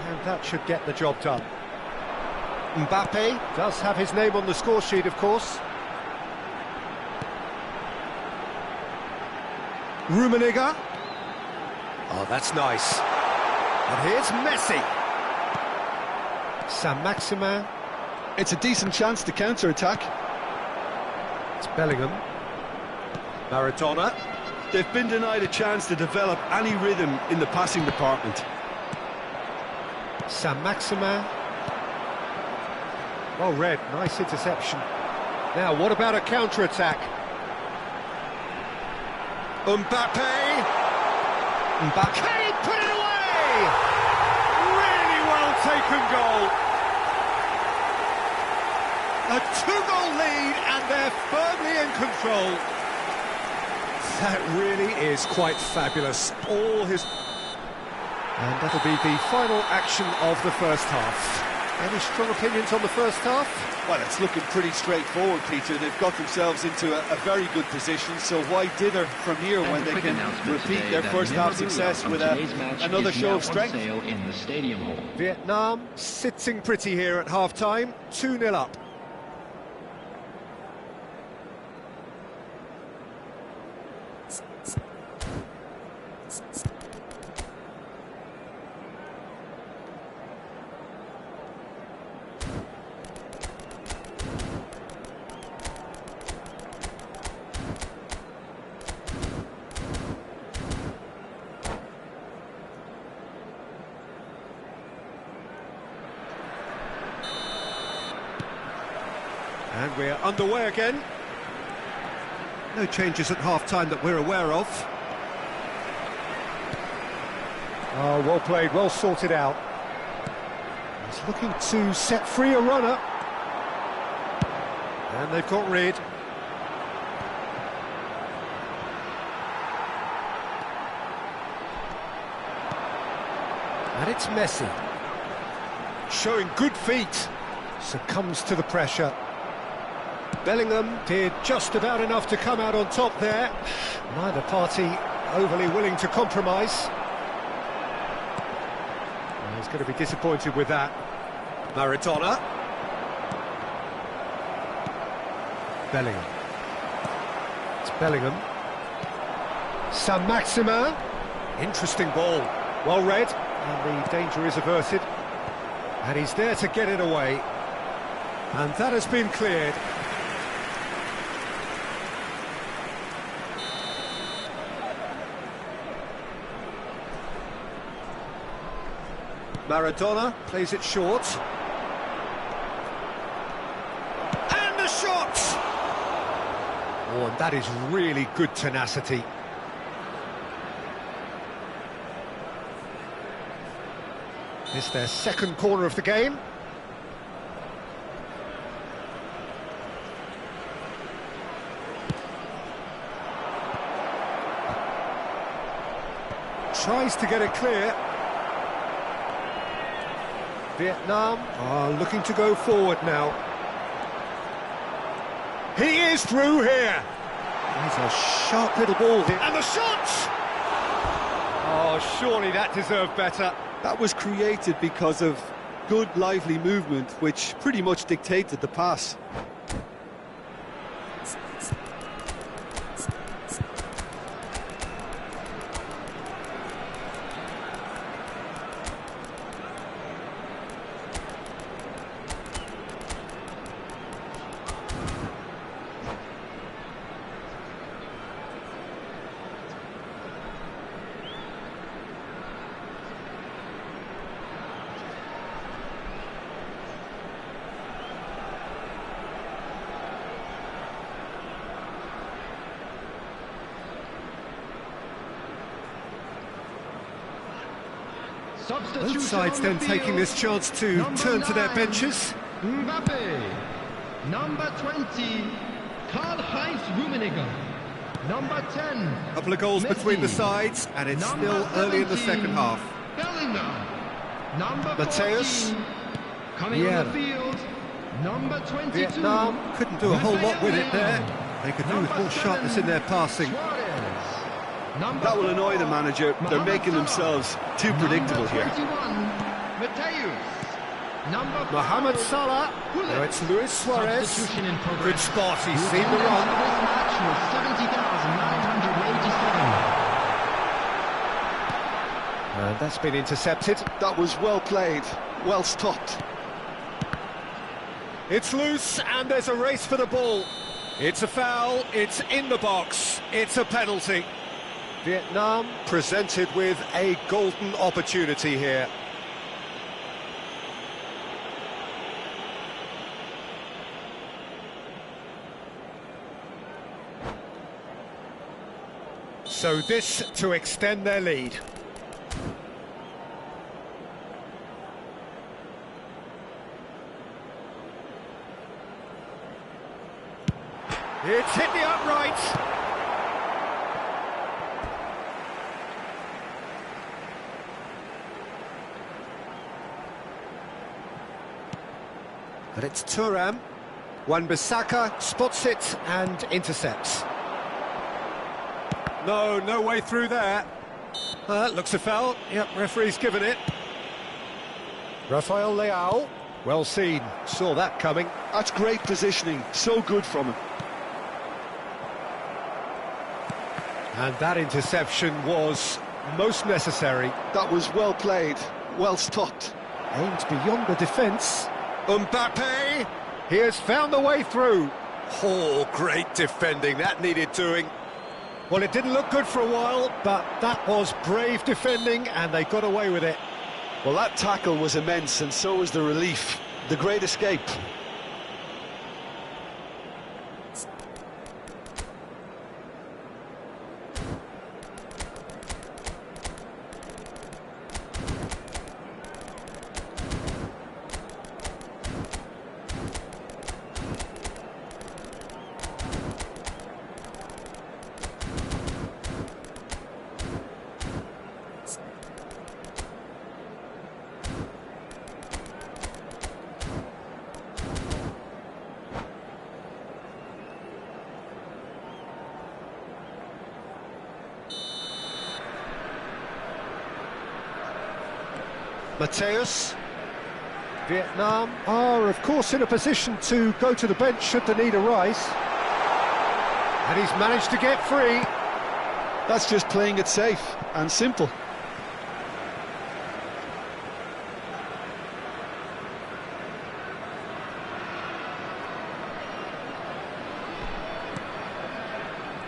And that should get the job done. Mbappe does have his name on the score sheet, of course. Rummenigge. Oh, that's nice. And here's Messi. Saint-Maximin. It's a decent chance to counter-attack. It's Bellingham. Maradona. They've been denied a chance to develop any rhythm in the passing department. Saint-Maximin. Well read, nice interception. Now, what about a counter-attack? Mbappe! Mbappe put it away! Really well taken goal. A two-goal lead, and they're firmly in control. That really is quite fabulous. All his... And that'll be the final action of the first half. Any strong opinions on the first half? Well, it's looking pretty straightforward, Peter. They've got themselves into a very good position, so why dither from here when they can repeat their first half success with another show of strength? In the stadium hall. Vietnam sitting pretty here at half-time, 2-0 up. And we're underway again. No changes at half-time that we're aware of. Oh, well played, well sorted out. He's looking to set free a runner. And they've got rid. And it's Messi. Showing good feet. Succumbs to the pressure. Bellingham did just about enough to come out on top there. Neither party overly willing to compromise. Well, he's going to be disappointed with that. Maradona. Bellingham. It's Bellingham. Saint-Maximin. Interesting ball. Well read. And the danger is averted. And he's there to get it away. And that has been cleared. Maradona plays it short. And the shot! Oh, and that is really good tenacity. It's their second corner of the game. Tries to get it clear. Vietnam are looking to go forward now. He is through here. He's a sharp little ball here. And the shot! Oh, surely that deserved better. That was created because of good, lively movement, which pretty much dictated the pass. Both sides then taking this chance to turn to their benches. Mbappe. Number 20, Karl-Heinz Rummenigge. Number 10. A couple of goals Messi. between the sides, and it's Number still early in the 17, second half. Bellingham. Number Mateus. 14, coming on the field. Number 22. Vietnam couldn't do a whole lot with it there. They could do with more sharpness in their passing. That will annoy the manager. They're making themselves too predictable here. Mohamed Salah. Now it's Luis Suarez. Substitution in progress. Good spot, he's seen the This run. match was 70,987. And that's been intercepted. That was well played, well stopped. It's loose, and there's a race for the ball. It's a foul, it's in the box, it's a penalty. Vietnam presented with a golden opportunity here. So this to extend their lead. It's hit the upright. And it's Thuram. Wan-Bissaka spots it and intercepts. No way through there. Looks a foul. Yep, referee's given it. Rafael Leao. Well seen. Saw that coming. That's great positioning, so good from him. And that interception was most necessary. That was well played, well stopped. Aimed beyond the defence. Mbappe! He has found the way through. Oh, great defending. That needed doing. Well, it didn't look good for a while, but that was brave defending, and they got away with it. Well, that tackle was immense, and so was the relief. The great escape. Mateus. Vietnam are, of course, in a position to go to the bench should the need arise. And he's managed to get free. That's just playing it safe and simple.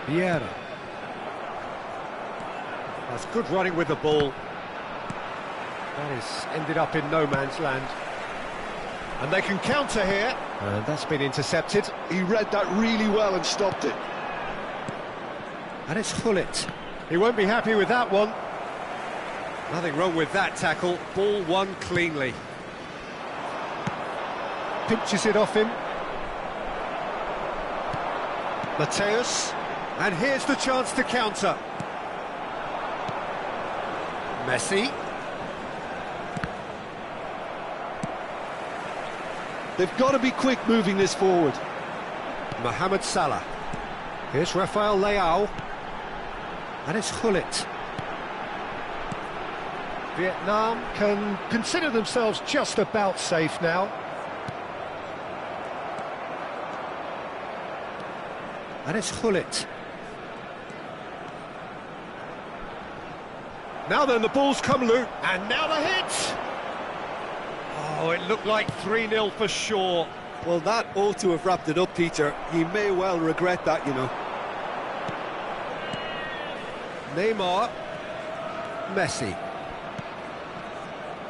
Vieira. That's good running with the ball. That is ended up in no man's land. And they can counter here. And that's been intercepted. He read that really well and stopped it. And it's Hullet. He won't be happy with that one. Nothing wrong with that tackle. Ball won cleanly. Pinches it off him. Mateus. And here's the chance to counter. Messi. They've got to be quick moving this forward. Mohamed Salah. Here's Rafael Leao. And it's Hullet. Vietnam can consider themselves just about safe now. And it's Hullet. Now then, the ball's come loose. And now the hit! Oh, it looked like 3-0 for sure. Well, that ought to have wrapped it up, Peter. He may well regret that, you know. Neymar. Messi.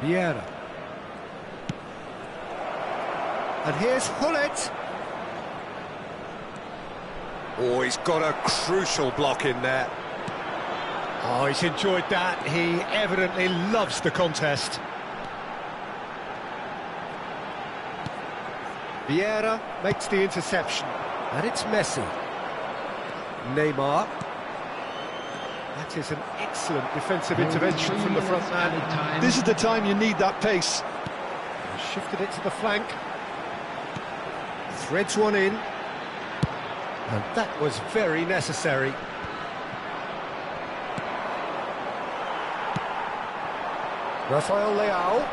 Vieira. And here's Hullet. Oh, he's got a crucial block in there. Oh, he's enjoyed that. He evidently loves the contest. Vieira makes the interception, and it's Messi. Neymar. That is an excellent defensive intervention from the front man. This is the time you need that pace. Shifted it to the flank. Threads one in. And that was very necessary. Rafael Leao.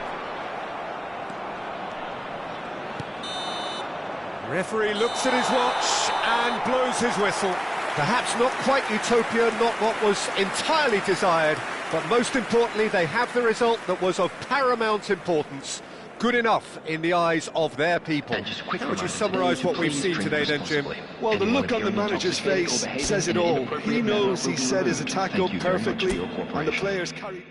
Referee looks at his watch and blows his whistle. Perhaps not quite utopia, not what was entirely desired, but most importantly, they have the result that was of paramount importance. Good enough in the eyes of their people. How would you summarise what we've seen today then, Jim? Well, the look on the manager's face says it all. He knows he set his attack up perfectly, and the players carried...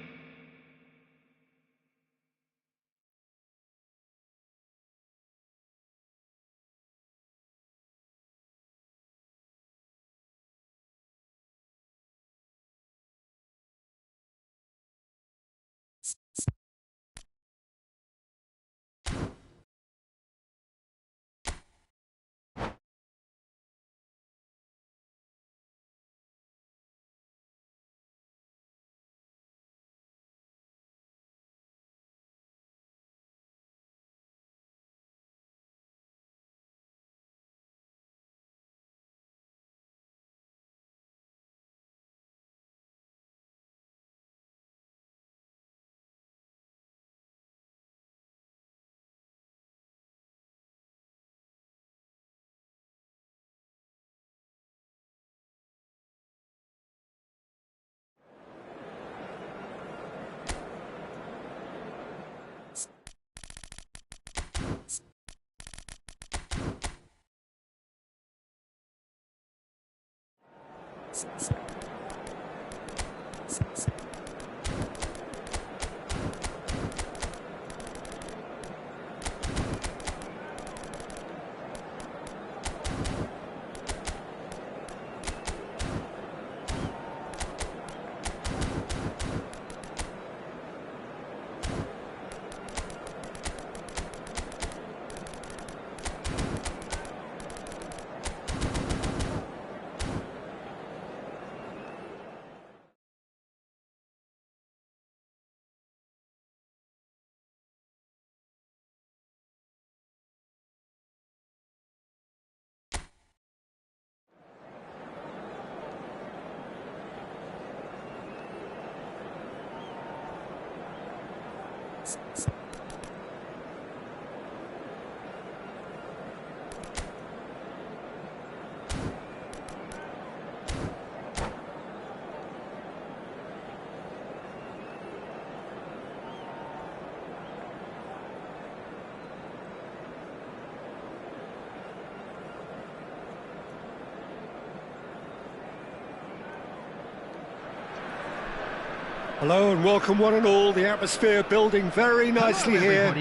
Hello and welcome one and all. The atmosphere building very nicely here.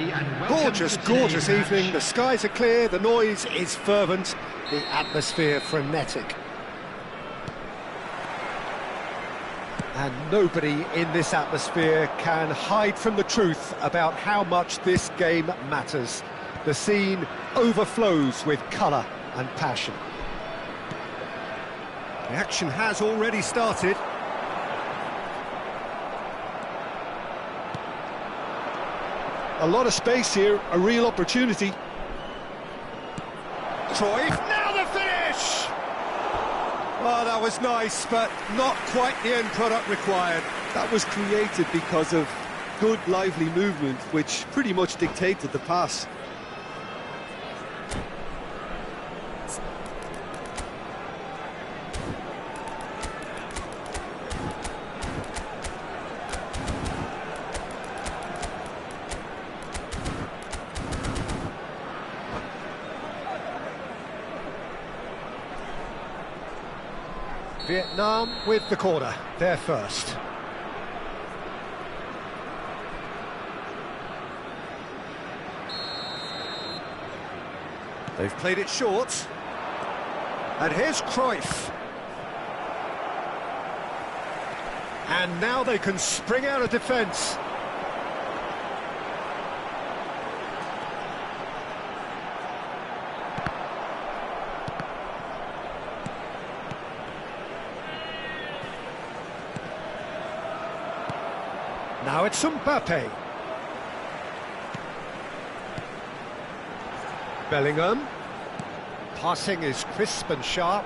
Gorgeous, gorgeous evening. The skies are clear, the noise is fervent, the atmosphere frenetic. And nobody in this atmosphere can hide from the truth about how much this game matters. The scene overflows with colour and passion. The action has already started. A lot of space here, a real opportunity. Cruyff, now the finish! Oh, that was nice, but not quite the end product required. That was created because of good, lively movement, which pretty much dictated the pass. Vietnam with the corner, they're first. They've played it short. And here's Cruyff. And now they can spring out of defence. Now it's Mbappe. Bellingham. Passing is crisp and sharp.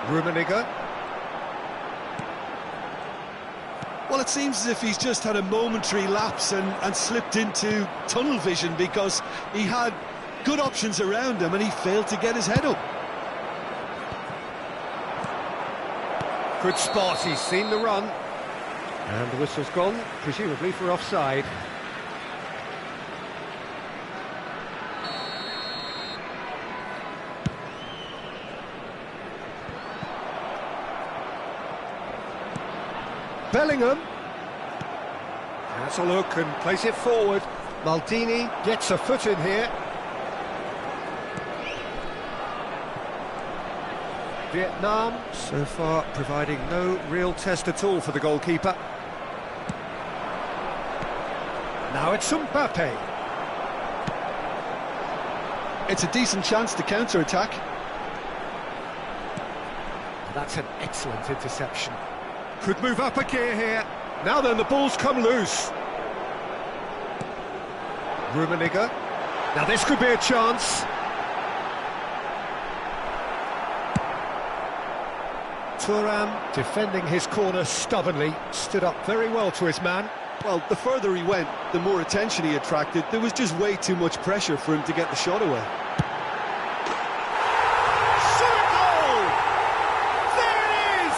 Rummenigge. Well, it seems as if he's just had a momentary lapse and slipped into tunnel vision, because he had good options around him and he failed to get his head up. Good spot, he's seen the run. And the whistle's gone, presumably for offside. Bellingham has a look and plays it forward. Maldini gets a foot in here. Vietnam so far providing no real test at all for the goalkeeper. Now it's Mbappe. It's a decent chance to counter-attack. That's an excellent interception. Could move up a gear here. Now then, the ball's come loose. Rummenigge. Now this could be a chance. Thuram defending his corner stubbornly, stood up very well to his man. Well, the further he went, the more attention he attracted. There was just way too much pressure for him to get the shot away. Shot goal! There it is!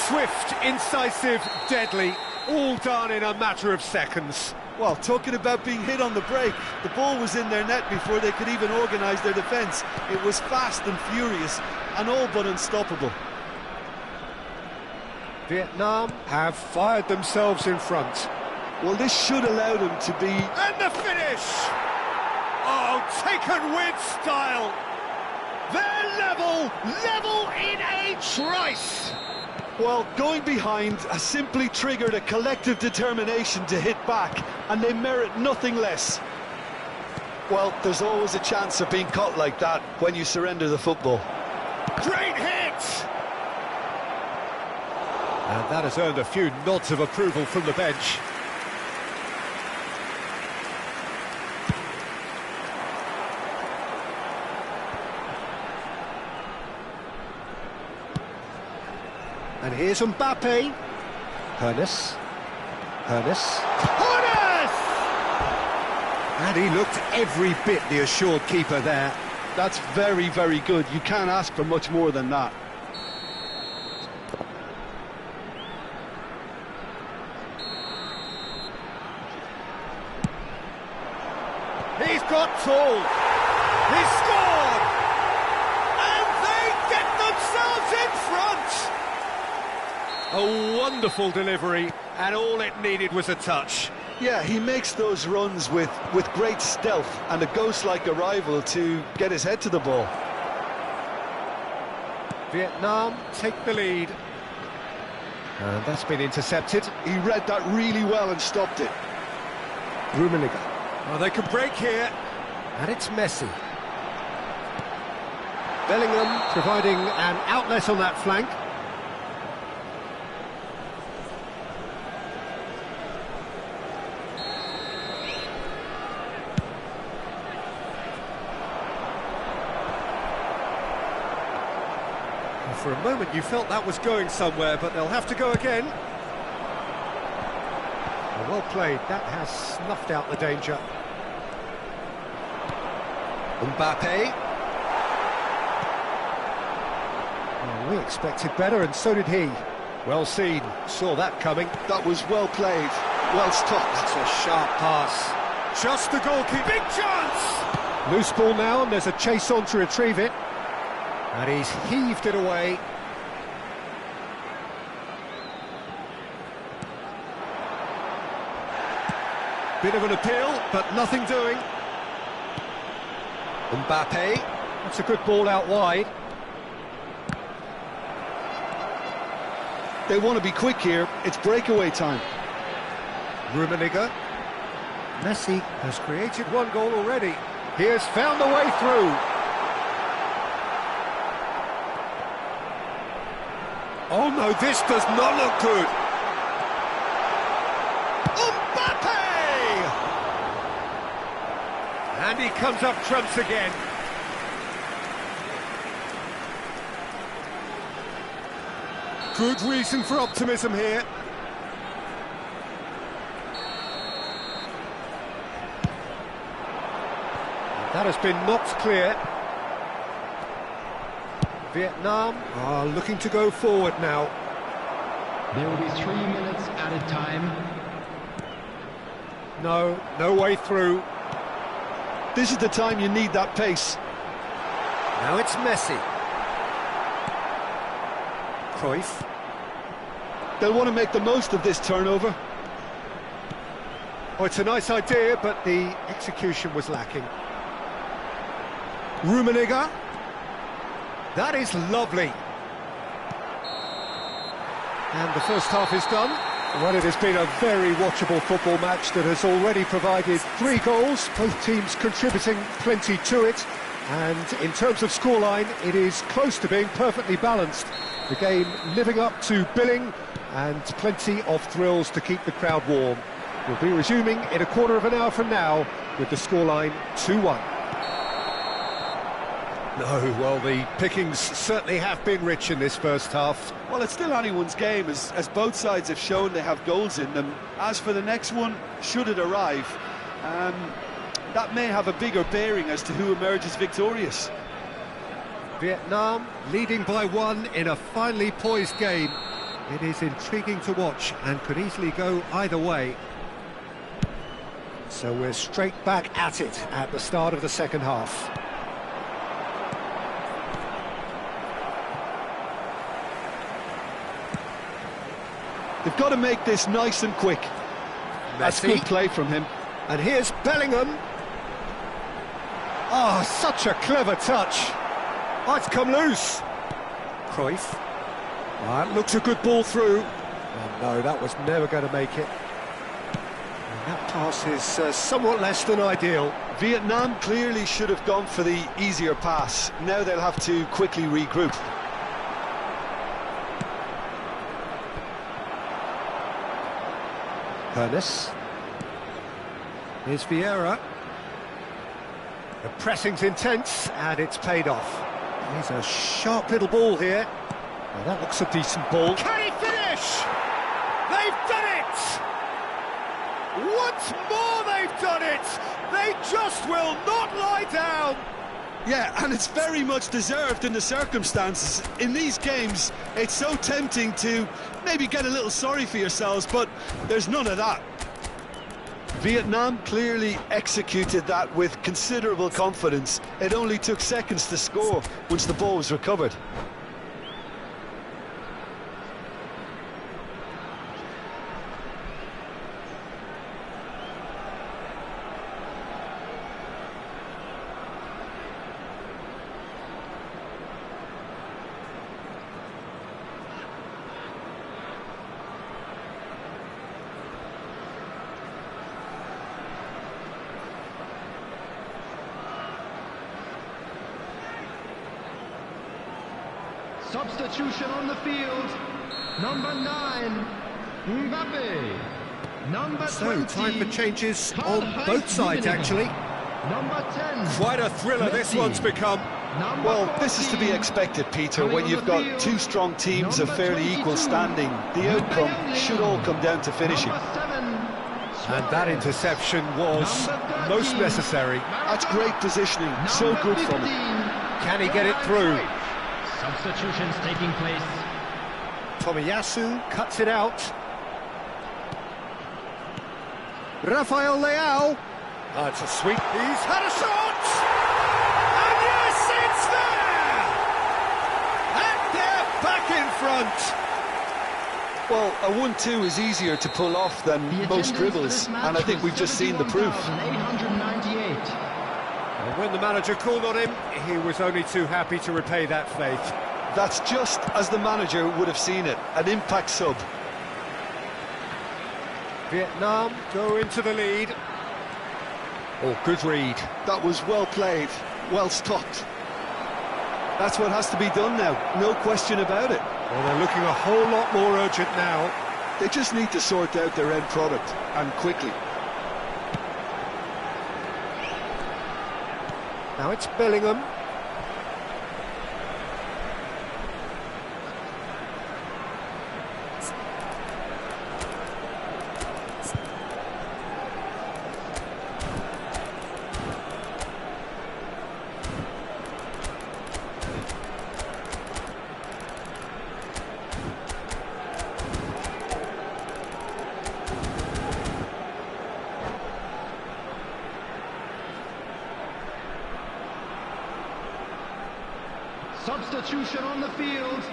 Swift, incisive, deadly, all done in a matter of seconds. Well, talking about being hit on the break, the ball was in their net before they could even organise their defence. It was fast and furious, and all but unstoppable. Vietnam have fired themselves in front. Well, this should allow them to be... And the finish! Oh, taken with style! They're level in a trice! Well, going behind has simply triggered a collective determination to hit back, and they merit nothing less. Well, there's always a chance of being caught like that when you surrender the football. Great hit! And that has earned a few nods of approval from the bench. And here's Mbappe. Hoeneß. And he looked every bit the assured keeper there. That's very, very good. You can't ask for much more than that. He's got tall. He scored. And they get themselves in front. A wonderful delivery, and all it needed was a touch. Yeah, he makes those runs with great stealth and a ghost-like arrival to get his head to the ball. Vietnam take the lead. And that's been intercepted. He read that really well and stopped it. Rummenigge. Oh, they can break here. And it's Messi. Bellingham providing an outlet on that flank. For a moment you felt that was going somewhere, but they'll have to go again. Well played, that has snuffed out the danger. Mbappe. Well, we expected better, and so did he. Well seen, saw that coming. That was well played, well stopped. That's a sharp pass. Just the goalkeeper. Big chance! Loose ball now, and there's a chase on to retrieve it. And he's heaved it away. Bit of an appeal, but nothing doing. Mbappe. That's a good ball out wide. They want to be quick here. It's breakaway time. Rummenigge. Messi has created one goal already. He has found a way through. Oh no, this does not look good. Mbappe! And he comes up trumps again. Good reason for optimism here. That has been knocked clear. Vietnam are looking to go forward now. There will be 3 minutes added time. No way through. This is the time you need that pace. Now it's Messi. Cruyff. They'll want to make the most of this turnover. Oh, it's a nice idea, but the execution was lacking. Rummenigge. That is lovely. And the first half is done. Well, it has been a very watchable football match that has already provided 3 goals, both teams contributing plenty to it. And in terms of scoreline, it is close to being perfectly balanced. The game living up to billing and plenty of thrills to keep the crowd warm. We'll be resuming in a quarter of an hour from now with the scoreline 2-1. No, well, the pickings certainly have been rich in this first half. Well, it's still anyone's game, as both sides have shown they have goals in them. As for the next one, should it arrive, that may have a bigger bearing as to who emerges victorious. Vietnam leading by 1 in a finely poised game. It is intriguing to watch and could easily go either way. So we're straight back at it at the start of the second half. They've got to make this nice and quick. That's Messi. good play from him. And here's Bellingham. Oh, such a clever touch. Oh, it's come loose. Cruyff. That looks a good ball through. Oh no, that was never going to make it. And that pass is somewhat less than ideal. Vietnam clearly should have gone for the easier pass. Now they'll have to quickly regroup. Pernis. Here's Vieira. The pressing's intense, and it's paid off. He's a sharp little ball here. Well, that looks a decent ball. Can he finish? They've done it! Once more they've done it! They just will not lie down! Yeah, and it's very much deserved in the circumstances. In these games, it's so tempting to maybe get a little sorry for yourselves, but there's none of that. Vietnam clearly executed that with considerable confidence. It only took seconds to score once the ball was recovered. Substitution on the field. Number 9, Mbappe. Number 20. So, time for changes on both sides, actually. Number 10. Quite a thriller this one's become. Well, this is to be expected, Peter, when you've got 2 strong teams of fairly equal standing. The outcome should all come down to finishing. And that interception was most necessary. That's great positioning, so good from him. Can he get it through? Substitutions taking place. Tomiyasu cuts it out. Rafael Leao. Oh, it's a sweep. He's had a shot! And yes, it's there! And they're back in front! Well, a 1-2 is easier to pull off than most dribbles, and I think we've just seen the proof. And when the manager called on him, he was only too happy to repay that faith. That's just as the manager would have seen it, an impact sub. Vietnam go into the lead. Oh, good read. That was well played, well stopped. That's what has to be done now, no question about it. Well, they're looking a whole lot more urgent now. They just need to sort out their end product, and quickly. Now it's Bellingham. Substitution on the field,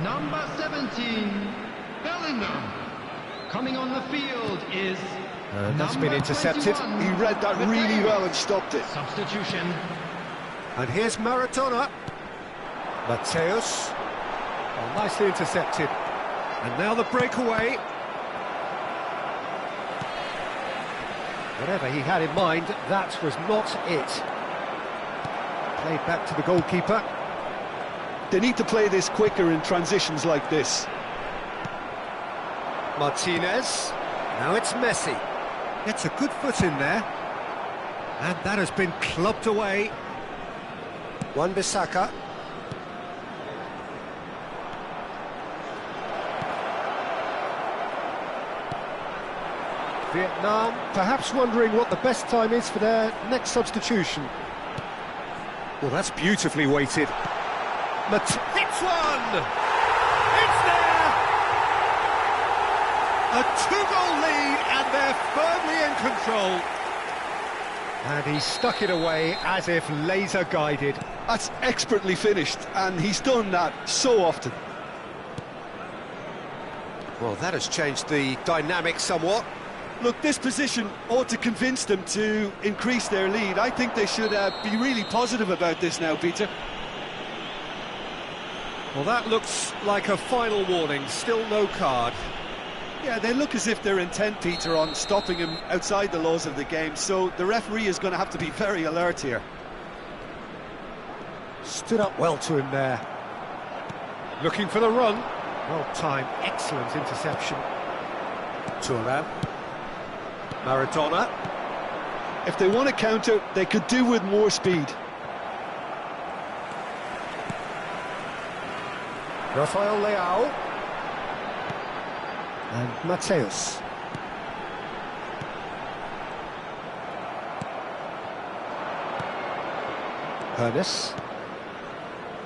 number 17, Bellingham. Coming on the field is That's been intercepted. 21, He read that really Mateus. well and stopped it. Substitution. And here's Maradona. Mateus. Oh, nicely intercepted. And now the breakaway. Whatever he had in mind, that was not it. Played back to the goalkeeper. They need to play this quicker in transitions like this. Martinez. Now it's Messi. Gets a good foot in there. And that has been clubbed away. Wan-Bissaka. Vietnam perhaps wondering what the best time is for their next substitution. Well, that's beautifully weighted. Hits one! It's there! A two-goal lead, and they're firmly in control. And he stuck it away as if laser-guided. That's expertly finished, and he's done that so often. Well, that has changed the dynamic somewhat. Look, this position ought to convince them to increase their lead. I think they should be really positive about this now, Peter. Well, that looks like a final warning, still no card. Yeah, they look as if they're intent, Peter, on stopping him outside the laws of the game, so the referee is going to have to be very alert here. Stood up well to him there. Looking for the run. Well timed, excellent interception. Thuram. Maradona. If they want to counter, they could do with more speed. Rafael Leao. And Mateus. Ernest.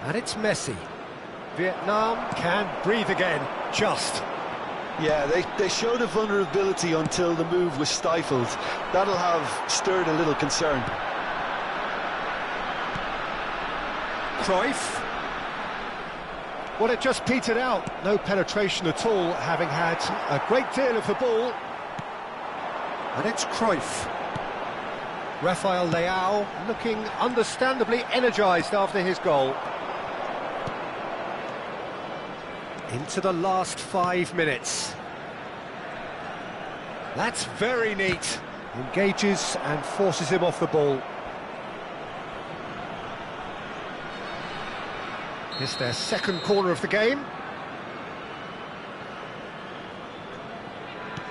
And it's Messi. Vietnam can breathe again, just. Yeah, they showed a vulnerability until the move was stifled. That'll have stirred a little concern. Cruyff. Well, it just petered out. No penetration at all, having had a great deal of the ball. And it's Cruyff. Rafael Leao looking understandably energised after his goal. Into the last 5 minutes. That's very neat. Engages and forces him off the ball. It's their second corner of the game.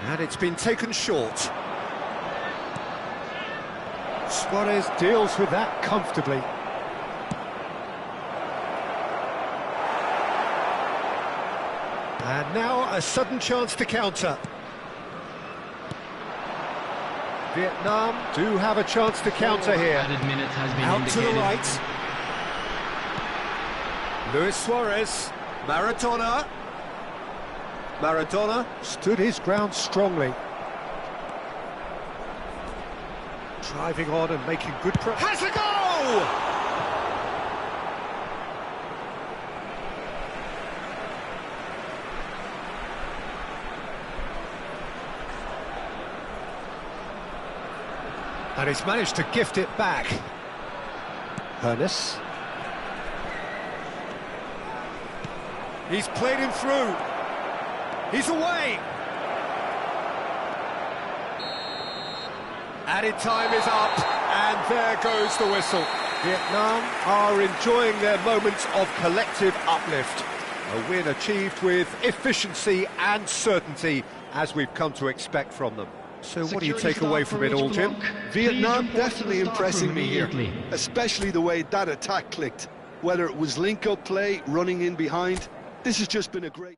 And it's been taken short. Suarez deals with that comfortably. And now a sudden chance to counter. Vietnam do have a chance to counter here. Added minutes has been Out to the indicated. right. Luis Suarez. Maradona. Maradona stood his ground strongly. Driving on and making good progress. Has a goal! And he's managed to gift it back. Hernus. He's played him through. He's away. Added time is up, and there goes the whistle. Vietnam are enjoying their moments of collective uplift. A win achieved with efficiency and certainty, as we've come to expect from them. So what do you take away from it all, Jim? Vietnam definitely impressing me here, especially the way that attack clicked. Whether it was link-up play, running in behind, this has just been a great...